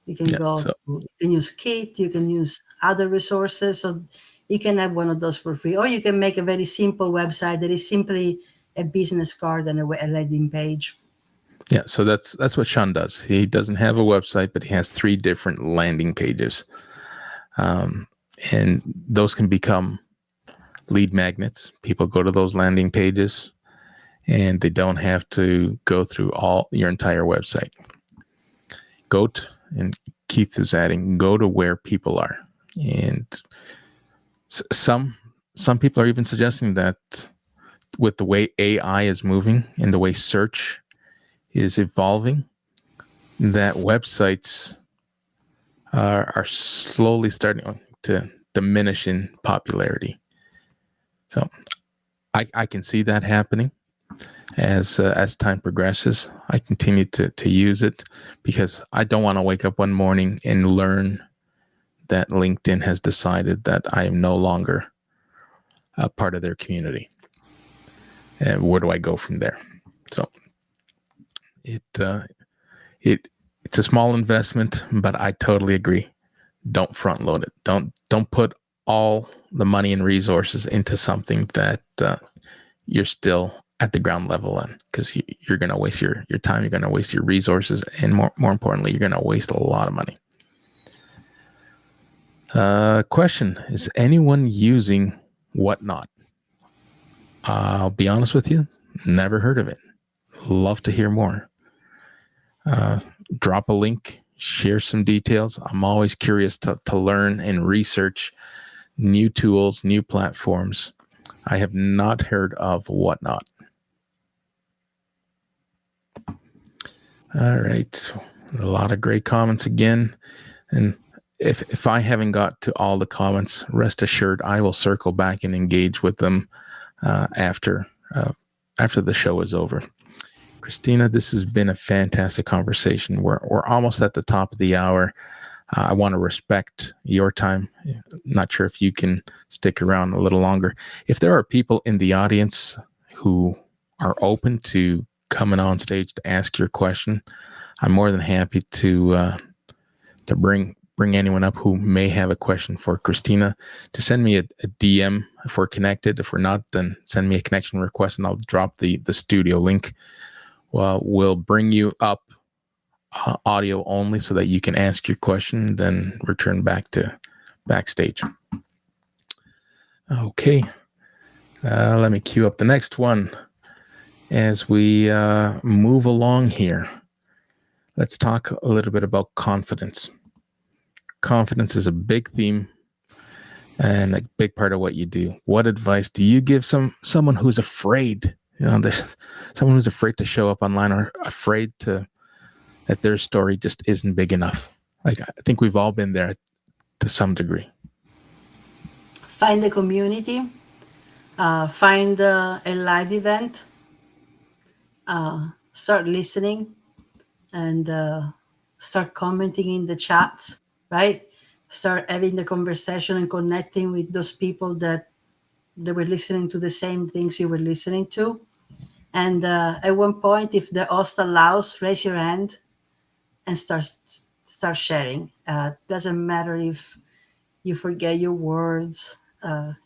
You can Yeah. So you can use Kit, you can use other resources. So you can have one of those for free. Or you can make a very simple website that is simply a business card and a landing page. yeah. So that's what Sean does. He doesn't have a website, but he has 3 different landing pages, and those can become lead magnets. People go to those landing pages, and they don't have to go through all your entire website. And Keith is adding, go to where people are. And some people are even suggesting that with the way AI is moving and the way search is evolving, that websites are slowly starting to diminish in popularity. So I can see that happening as time progresses. I continue to use it because I don't want to wake up one morning and learn that LinkedIn has decided that I am no longer a part of their community. And where do I go from there? So it's a small investment, but I totally agree. Don't front load it. Don't put all the money and resources into something that you're still at the ground level on, because you're going to waste your time, you're going to waste your resources, and more importantly, you're going to waste a lot of money. Question: is anyone using Whatnot? I'll be honest with you, never heard of it. Love to hear more. Drop a link, share some details. I'm always curious to learn and research new tools, new platforms. I have not heard of Whatnot. All right. A lot of great comments again. And if I haven't got to all the comments, rest assured I will circle back and engage with them after the show is over. Cristina, this has been a fantastic conversation. We're almost at the top of the hour. I want to respect your time. Not sure if you can stick around a little longer. If there are people in the audience who are open to coming on stage to ask your question, I'm more than happy to bring anyone up who may have a question for Cristina, to send me a DM if we're connected. If we're not, then send me a connection request and I'll drop the studio link. Well, we'll bring you up audio only so that you can ask your question, then return back to backstage. Okay. Let me queue up the next one as we move along here. Let's talk a little bit about confidence. Confidence is a big theme and a big part of what you do. What advice do you give someone who's afraid? There's someone who's afraid to show up online, or afraid that their story just isn't big enough. Like, I think we've all been there to some degree. Find a community, find a live event, start listening, and start commenting in the chats, right? Start having the conversation and connecting with those people that they were listening to the same things you were listening to. And at one point, if the host allows, raise your hand and start sharing. Doesn't matter if you forget your words,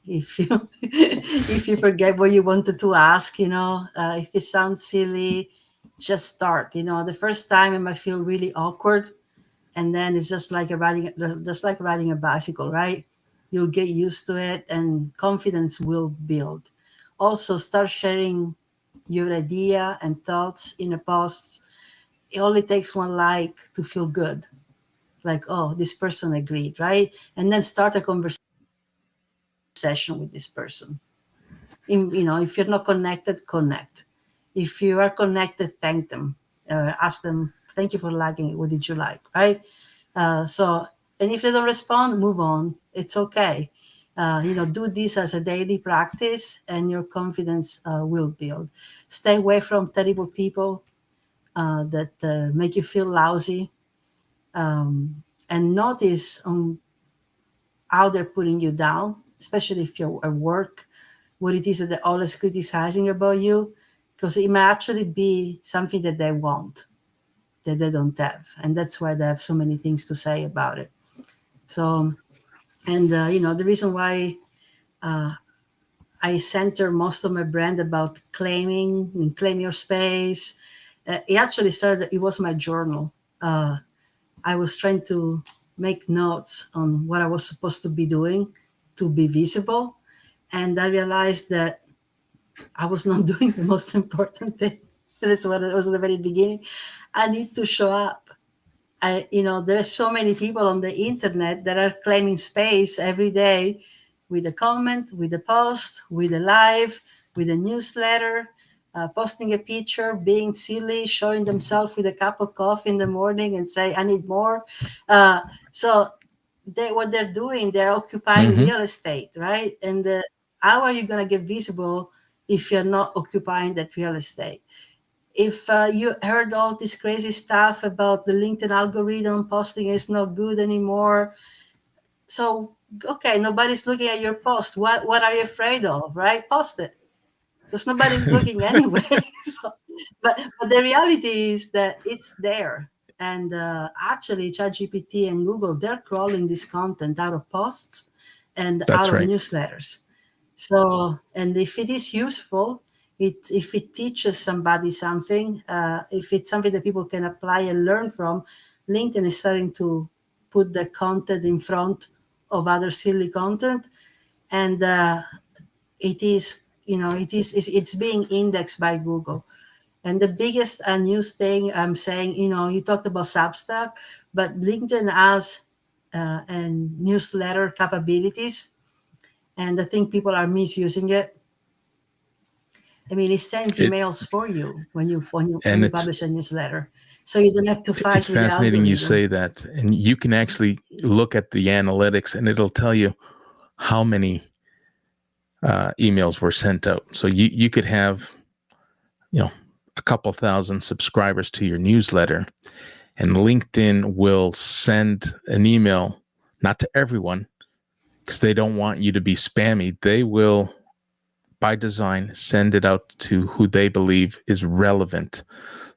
if you if you forget what you wanted to ask, if it sounds silly, just start. The first time it might feel really awkward, and then it's just like riding a bicycle, right? You'll get used to it, and confidence will build. Also, start sharing your idea and thoughts in a post. It only takes one like to feel good. Like, oh, this person agreed, right? And then start a conversation with this person. If you're not connected, connect. If you are connected, thank them. Ask them, thank you for liking it. What did you like, right? And if they don't respond, move on. It's okay. Do this as a daily practice, and your confidence will build. Stay away from terrible people that make you feel lousy, and notice how they're putting you down, especially if you're at work, what it is that they're always criticizing about you, because it may actually be something that they want, that they don't have. And that's why they have so many things to say about it. So, and the reason why I center most of my brand about claiming and claim your space, it actually started, it was my journal. I was trying to make notes on what I was supposed to be doing to be visible. And I realized that I was not doing the most important thing. That's what it was at the very beginning. I need to show up. There are so many people on the internet that are claiming space every day with a comment, with a post, with a live, with a newsletter, posting a picture, being silly, showing themselves with a cup of coffee in the morning and say, I need more. So what they're doing, they're occupying Mm-hmm. real estate, right? And how are you going to get visible if you're not occupying that real estate? If you heard all this crazy stuff about the LinkedIn algorithm, posting is not good anymore. So, okay, nobody's looking at your post. What are you afraid of, right? Post it, because nobody's looking anyway. But the reality is that it's there. And actually, ChatGPT and Google, they're crawling this content out of posts and That's out of right. newsletters. So, and if it is useful, if it teaches somebody something, if it's something that people can apply and learn from, LinkedIn is starting to put the content in front of other silly content, and it's being indexed by Google. And the biggest news thing I'm saying, you talked about Substack, but LinkedIn has and newsletter capabilities, and I think people are misusing it. I mean, it sends It emails for you when you and it's publish a newsletter, so you don't have to it's fight with the fascinating you algorithm. say that, and you can actually look at the analytics, and it'll tell you how many emails were sent out. So you could have a couple thousand subscribers to your newsletter, and LinkedIn will send an email, not to everyone, because they don't want you to be spammy. They will, by design, send it out to who they believe is relevant,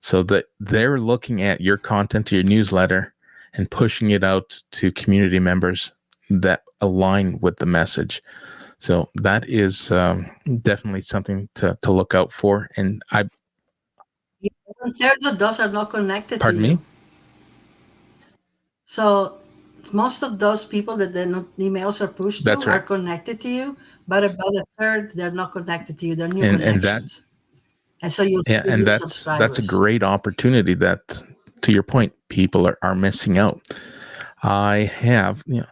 so that they're looking at your content, your newsletter, and pushing it out to community members that align with the message. So that is definitely something to look out for. And One third of those are not connected to pardon me? you. So most of those people that the emails are pushed to That's are right. connected to you, but about a third, they're not connected to you. They're new And that, connections. And so you'll yeah, see and new that's a subscribers. great opportunity that, to your point, people are missing out. I have, I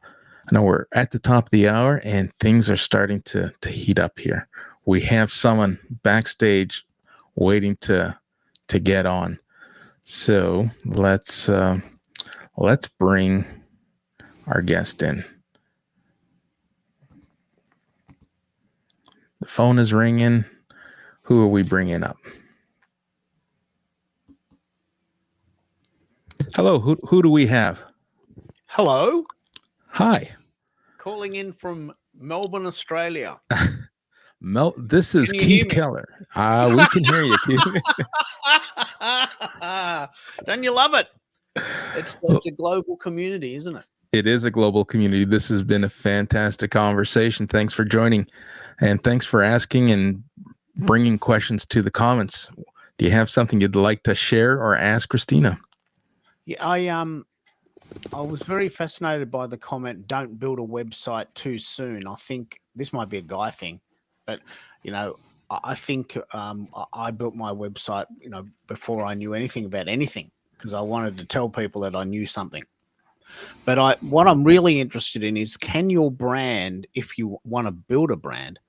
know we're at the top of the hour and things are starting to heat up here. We have someone backstage waiting to get on. So let's bring our guest in. The phone is ringing. Who are we bringing up? Hello, who do we have? Hello, Hi. calling in from Melbourne, Australia. Mel, this is Can you hear Keith me? Keller. We can hear you, Keith. Don't you love it? It's a global community, isn't it? It is a global community. This has been a fantastic conversation. Thanks for joining, and thanks for asking and bringing questions to the comments. Do you have something you'd like to share or ask Cristina? Yeah, I was very fascinated by the comment, don't build a website too soon. I think this might be a guy thing, but I think I built my website, before I knew anything about anything because I wanted to tell people that I knew something. But what I'm really interested in is, can your brand, if you want to build a brand,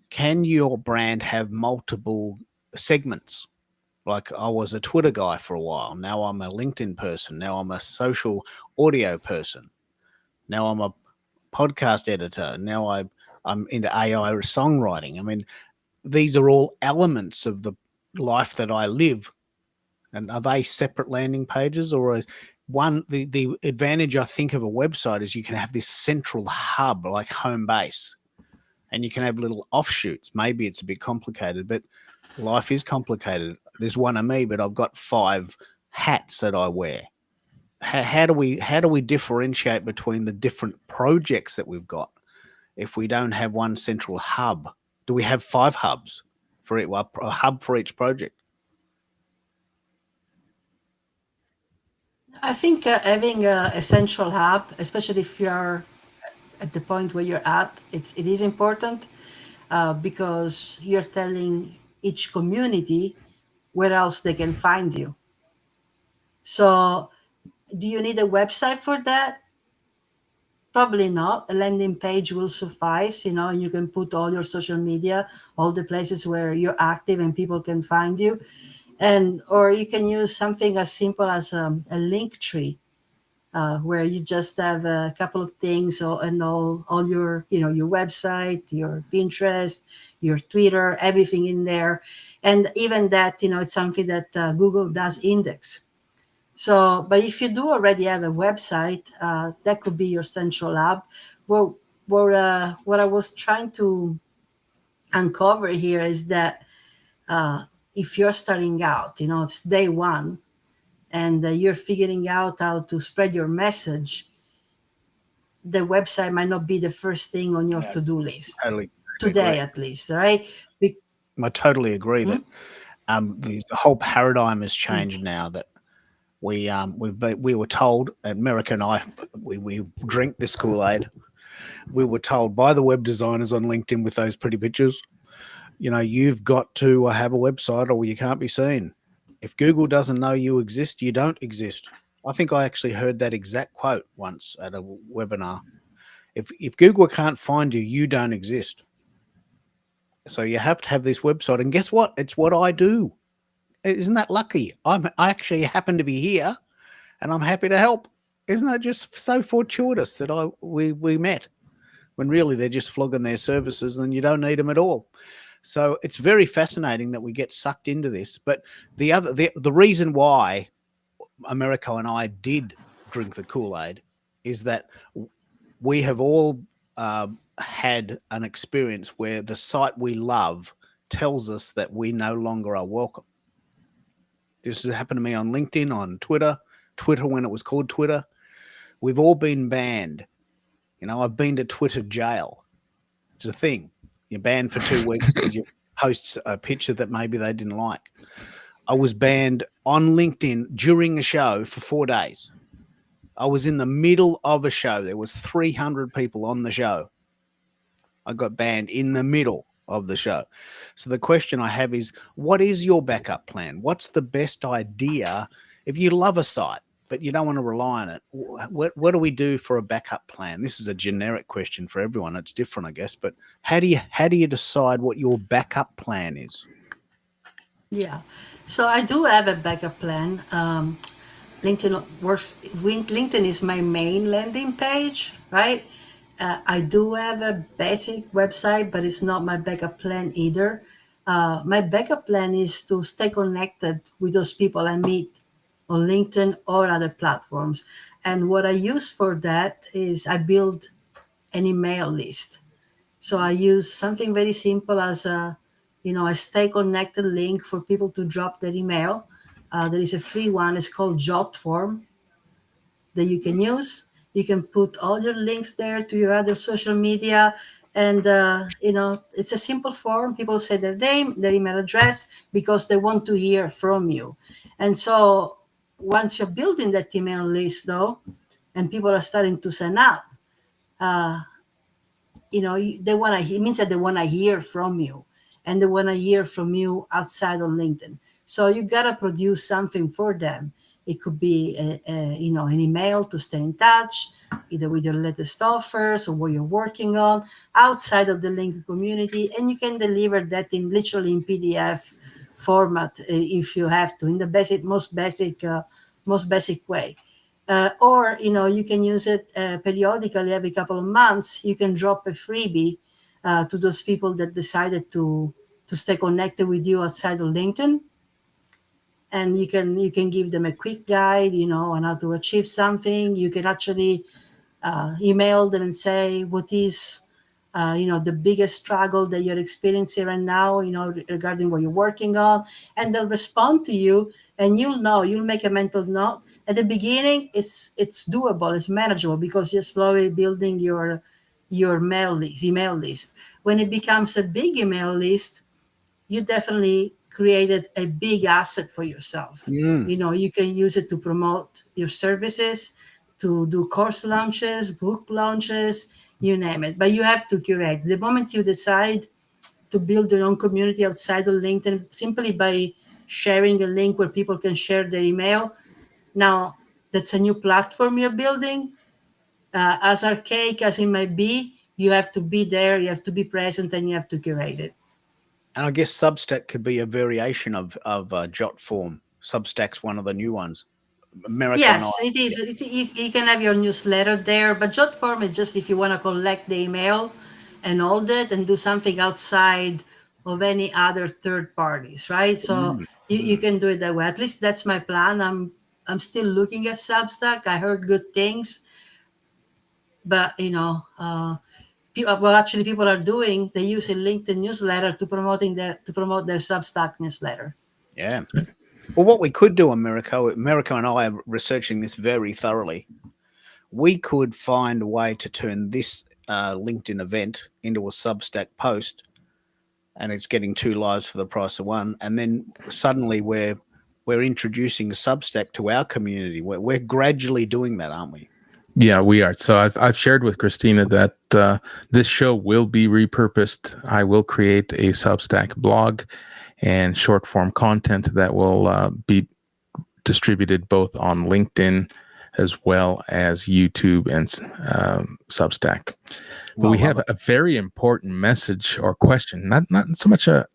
can your brand have multiple segments? Like, I was a Twitter guy for a while. Now I'm a LinkedIn person. Now I'm a social audio person. Now I'm a podcast editor. Now I'm into AI songwriting. I mean, these are all elements of the life that I live. And are they separate landing pages, or is the advantage I think of a website is you can have this central hub like home base, and you can have little offshoots. Maybe it's a bit complicated, but life is complicated. There's one of me, but I've got 5 hats that I wear. How do we differentiate between the different projects that we've got if we don't have one central hub? Do we have 5 hubs for it? Well, a hub for each project. I think having a central hub, especially if you're at the point where you're at, it is important because you're telling each community where else they can find you. So, do you need a website for that? Probably not. A landing page will suffice, and you can put all your social media, all the places where you're active and people can find you. And or you can use something as simple as a link tree, where you just have a couple of things, and all your your website, your Pinterest, your Twitter, everything in there. And even that, it's something that Google does index. So, but if you do already have a website, that could be your central hub. Well, what I was trying to uncover here is that uh, if you're starting out, it's day one, and you're figuring out how to spread your message, the website might not be the first thing on your Yeah, to-do list totally today, agree. at least. All right. Be- I totally agree hmm? that the whole paradigm has changed now. That we were told, America and I, we drink this Kool-Aid. We were told by the web designers on LinkedIn with those pretty pictures, you've got to have a website or you can't be seen. If Google doesn't know you exist, you don't exist. I think I actually heard that exact quote once at a webinar. If Google can't find you, you don't exist. So you have to have this website. And guess what? It's what I do. Isn't that lucky? I actually happen to be here, and I'm happy to help. Isn't that just so fortuitous that we met, when really they're just flogging their services and you don't need them at all? So it's very fascinating that we get sucked into this. But the reason why Americo and I did drink the Kool-Aid is that we have all had an experience where the site we love tells us that we no longer are welcome. This has happened to me on LinkedIn, on Twitter when it was called Twitter. We've all been banned. I've been to Twitter jail. It's a thing. You're banned for 2 weeks because you post a picture that maybe they didn't like. I was banned on LinkedIn during a show for 4 days. I was in the middle of a show. There was 300 people on the show. I got banned in the middle of the show. So the question I have is, what is your backup plan? What's the best idea if you love a site but you don't want to rely on it? What do we do for a backup plan? This is a generic question for everyone. It's different, I guess. But how do you decide what your backup plan is? Yeah. So I do have a backup plan. LinkedIn works. LinkedIn is my main landing page, right? I do have a basic website, but it's not my backup plan either. My backup plan is to stay connected with those people I meet on LinkedIn or other platforms. And what I use for that is I build an email list. So I use something very simple as a stay connected link for people to drop their email. There is a free one. It's called Jot Form that you can use. You can put all your links there to your other social media. And, it's a simple form. People say their name, their email address, because they want to hear from you. And so once you're building that email list, though, and people are starting to sign up, they want to, it means that they want to hear from you, and they want to hear from you outside of LinkedIn. So you got to produce something for them. It could be an email to stay in touch, either with your latest offers or what you're working on outside of the LinkedIn community, and you can deliver that in literally in PDF format, if you have to, in the most basic way. Or you can use it periodically. Every couple of months you can drop a freebie to those people that decided to stay connected with you outside of LinkedIn, and you can give them a quick guide on how to achieve something. You can actually email them and say what is the biggest struggle that you're experiencing right now, regarding what you're working on, and they'll respond to you, and you'll make a mental note. At the beginning, it's doable, it's manageable, because you're slowly building your email list. When it becomes a big email list, you definitely created a big asset for yourself. You can use it to promote your services, to do course launches, book launches, you name it. But you have to curate. The moment you decide to build your own community outside of LinkedIn, simply by sharing a link where people can share their email, now that's a new platform you're building. As archaic as it might be, you have to be there, you have to be present, and you have to curate it. And I guess Substack could be a variation of Jot form. Substack's one of the new ones. America and I. Yes, it is. You can have your newsletter there, but Jotform is just if you want to collect the email and all that and do something outside of any other third parties, right? So you can do it that way. At least that's my plan. I'm still looking at Substack. I heard good things, but actually people are doing. They use a LinkedIn newsletter to promote their Substack newsletter. Yeah. Well, what we could do, America and I are researching this very thoroughly. We could find a way to turn this LinkedIn event into a Substack post, and it's getting 2 lives for the price of 1. And then suddenly we're introducing Substack to our community. We're gradually doing that, aren't we? Yeah, we are. So I've shared with Cristina that this show will be repurposed. I will create a Substack blog and short form content that will be distributed both on LinkedIn as well as YouTube and Substack. But we have a very important message or question, not so much a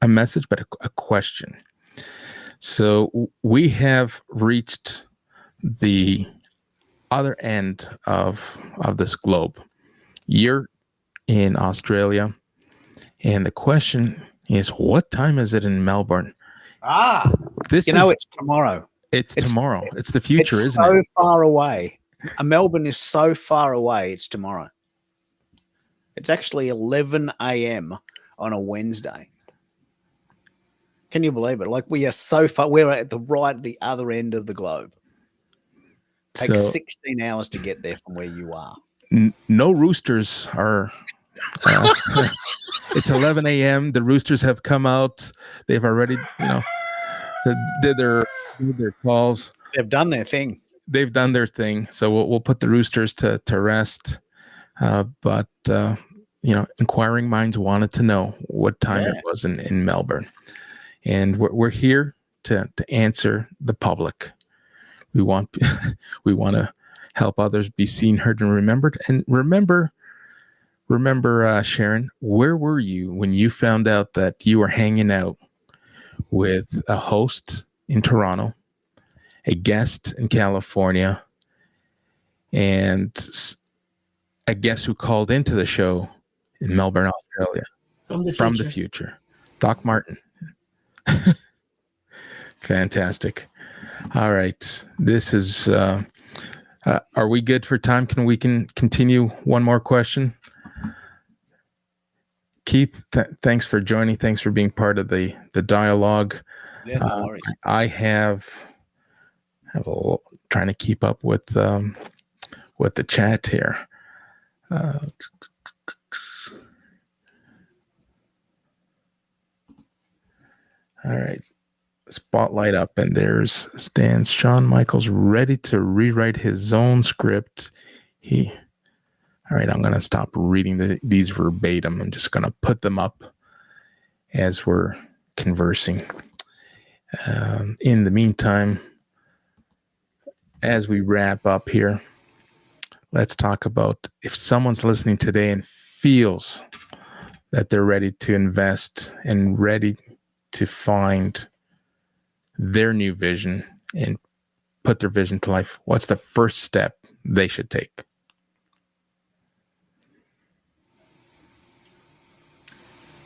message, but a question. So we have reached the other end of this globe. You're in Australia, and the question is, what time is it in Melbourne? It's tomorrow. It's tomorrow. It's the future, it's isn't it? It's so far away. Melbourne is so far away. It's tomorrow. It's actually 11 a.m. on a Wednesday. Can you believe it? Like, we are so far. We're at the other end of the globe. It takes 16 hours to get there from where you are. No roosters are. It's 11 a.m. The roosters have come out. They've already, did their calls. They've done their thing. They've done their thing. So we'll put the roosters to rest. But inquiring minds wanted to know what time it was in Melbourne, and we're here to answer the public. We want to help others be seen, heard, and remembered. And remember, Sharon, where were you when you found out that you were hanging out with a host in Toronto, a guest in California, and a guest who called into the show in Melbourne, Australia, from the future, Doc Martin. Fantastic. All right. This is, are we good for time? Can we continue one more question? Keith, thanks for joining. Thanks for being part of the dialogue. Yeah, no worries. I have trying to keep up with the chat here. All right. spotlight up, and there's stands Shawn Michaels ready to rewrite his own script. All right, I'm going to stop reading these verbatim. I'm just going to put them up as we're conversing. In the meantime, as we wrap up here, let's talk about if someone's listening today and feels that they're ready to invest and ready to find their new vision and put their vision to life, what's the first step they should take?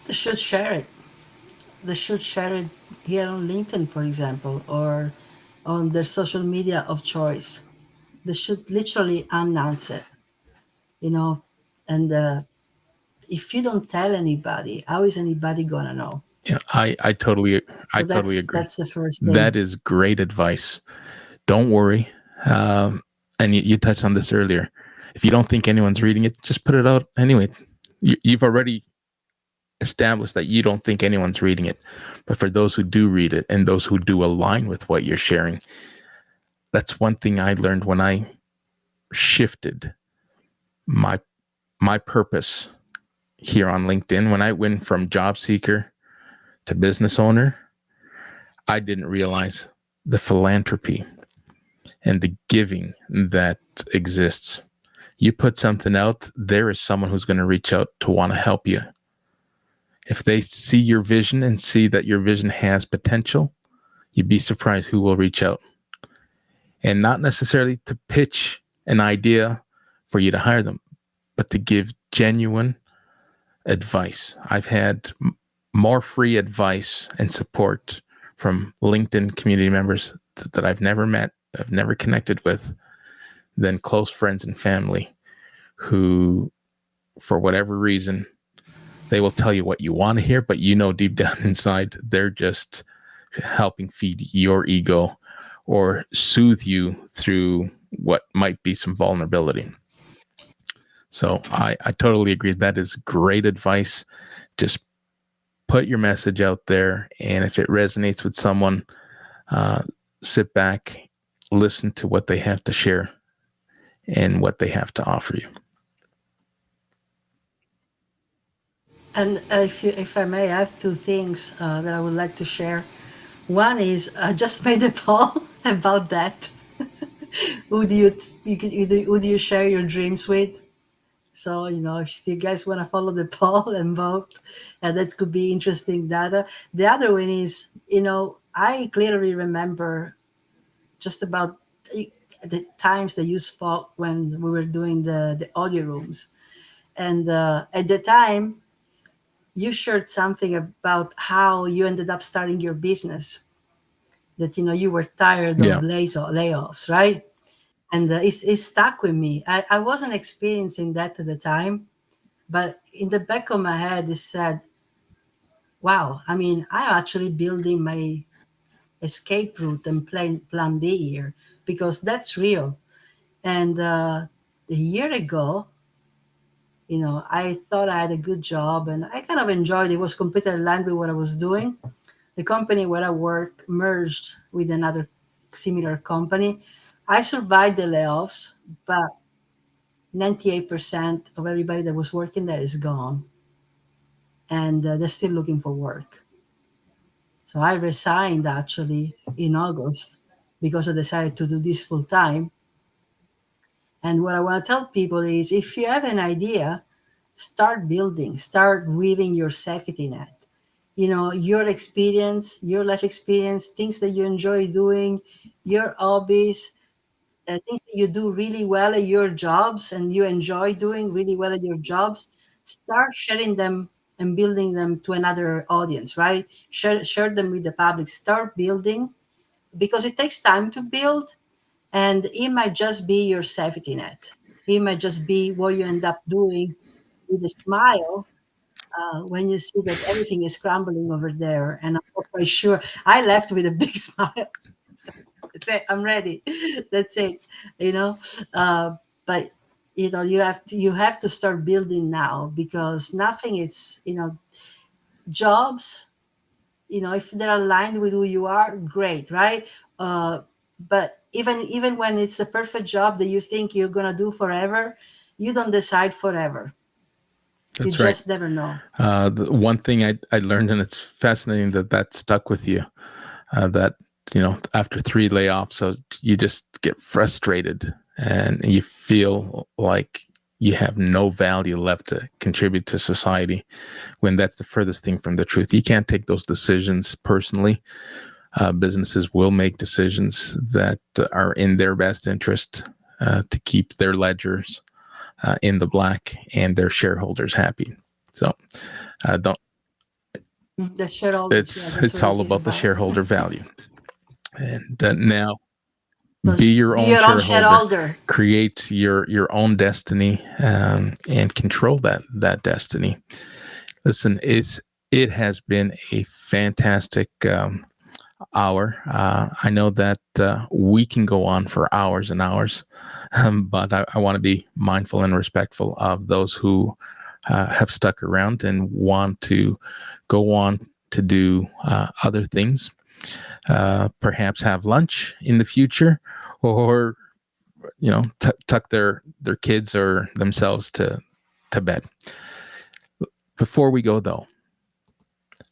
They should share it. They should share it here on LinkedIn, for example, or on their social media of choice. They should literally announce it, you know. And if you don't tell anybody, how is anybody gonna know? Yeah, I totally So agree. that's the first thing. That is great advice. Don't worry. And you touched on this earlier. If you don't think anyone's reading it, just put it out anyway. You've already established that you don't think anyone's reading it. But for those who do read it and those who do align with what you're sharing, that's one thing I learned when I shifted my purpose here on LinkedIn. When I went from job seeker to business owner, I didn't realize the philanthropy and the giving that exists. You put something out, there is someone who's going to reach out to want to help you. If they see your vision and see that your vision has potential, you'd be surprised who will reach out. And not necessarily to pitch an idea for you to hire them, but to give genuine advice. I've had more free advice and support from LinkedIn community members that I've never met, I've never connected with, than close friends and family who, for whatever reason, they will tell you what you want to hear, but you know deep down inside, they're just helping feed your ego or soothe you through what might be some vulnerability. So I totally agree. That is great advice. Just put your message out there, and if it resonates with someone, sit back, listen to what they have to share and what they have to offer you. And if I may, I have two things that I would like to share. One is I just made a poll about that. Who do who do you share your dreams with? So, if you guys want to follow the poll and vote, that could be interesting data. The other one is, I clearly remember just about the times that you spoke when we were doing the audio rooms. And at the time, you shared something about how you ended up starting your business, that, you were tired of Yeah. layoffs, right? And it stuck with me. I wasn't experiencing that at the time, but in the back of my head, it said, wow, I mean, I'm actually building my escape route and plan B here, because that's real. And a year ago, I thought I had a good job and I kind of enjoyed it. It was completely aligned with what I was doing. The company where I work merged with another similar company. I survived the layoffs, but 98% of everybody that was working there is gone, and they're still looking for work. So I resigned actually in August because I decided to do this full time. And what I want to tell people is, if you have an idea, start building, start weaving your safety net. Your experience, your life experience, things that you enjoy doing, your hobbies, things that you do really well at your jobs and you enjoy doing really well at your jobs, start sharing them and building them to another audience, right? Share them with the public, start building, because it takes time to build, and it might just be your safety net. It might just be what you end up doing with a smile when you see that everything is crumbling over there. And I'm not quite sure. I left with a big smile. So that's it. I'm ready. That's it. You know, but you have to start building now, because nothing is jobs. if they're aligned with who you are, great, right? But even when it's the perfect job that you think you're gonna do forever, you don't decide forever. You That's right. just never know. The one thing I learned, and it's fascinating that stuck with you, that, after 3 layoffs, so you just get frustrated and you feel like you have no value left to contribute to society, when that's the furthest thing from the truth. You can't take those decisions personally. Businesses will make decisions that are in their best interest, to keep their ledgers in the black and their shareholders happy. So don't. The shareholders, yeah, that's It's what all it is about the about. shareholder value. And now, So be your be own your own shareholder. shareholder. Create your own destiny, and control that destiny. Listen, it has been a fantastic hour. I know that we can go on for hours and hours, but I want to be mindful and respectful of those who have stuck around and want to go on to do other things, perhaps have lunch in the future, or tuck their kids or themselves to bed. Before we go, though,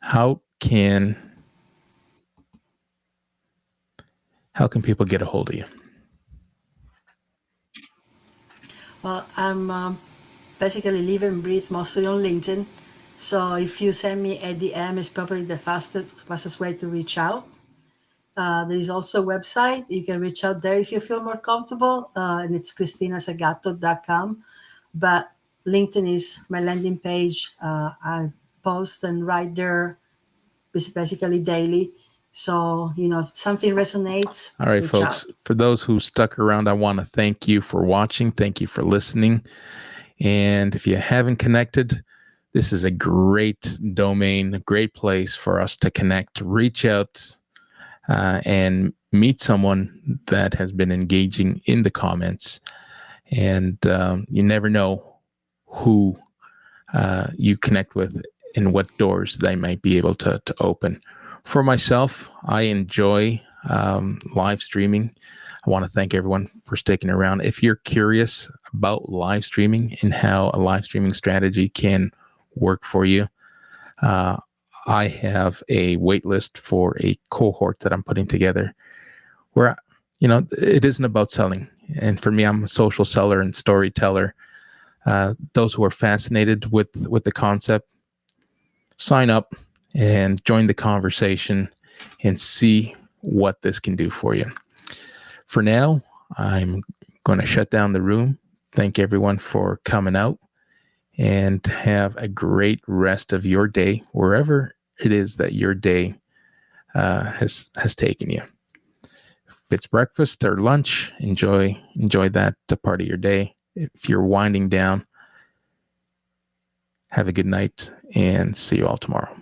how can people get a hold of you? Well, I'm basically live and breathe mostly on LinkedIn. So if you send me a DM, it's probably the fastest way to reach out. There is also a website. You can reach out there if you feel more comfortable, and it's CristinaSegatto.com. But LinkedIn is my landing page. I post and write there basically daily. So, if something resonates, All right, reach folks, out. for those who stuck around, I want to thank you for watching. Thank you for listening. And if you haven't connected, this is a great domain, a great place for us to connect, reach out, and meet someone that has been engaging in the comments. And you never know who you connect with and what doors they might be able to open. For myself, I enjoy live streaming. I want to thank everyone for sticking around. If you're curious about live streaming and how a live streaming strategy can work for you, I have a wait list for a cohort that I'm putting together where, it isn't about selling. And for me, I'm a social seller and storyteller. Those who are fascinated with the concept, sign up and join the conversation and see what this can do for you. For now, I'm going to shut down the room. Thank everyone for coming out, and have a great rest of your day, wherever it is that your day has taken you. If it's breakfast or lunch, enjoy that part of your day. If you're winding down, have a good night, and see you all tomorrow.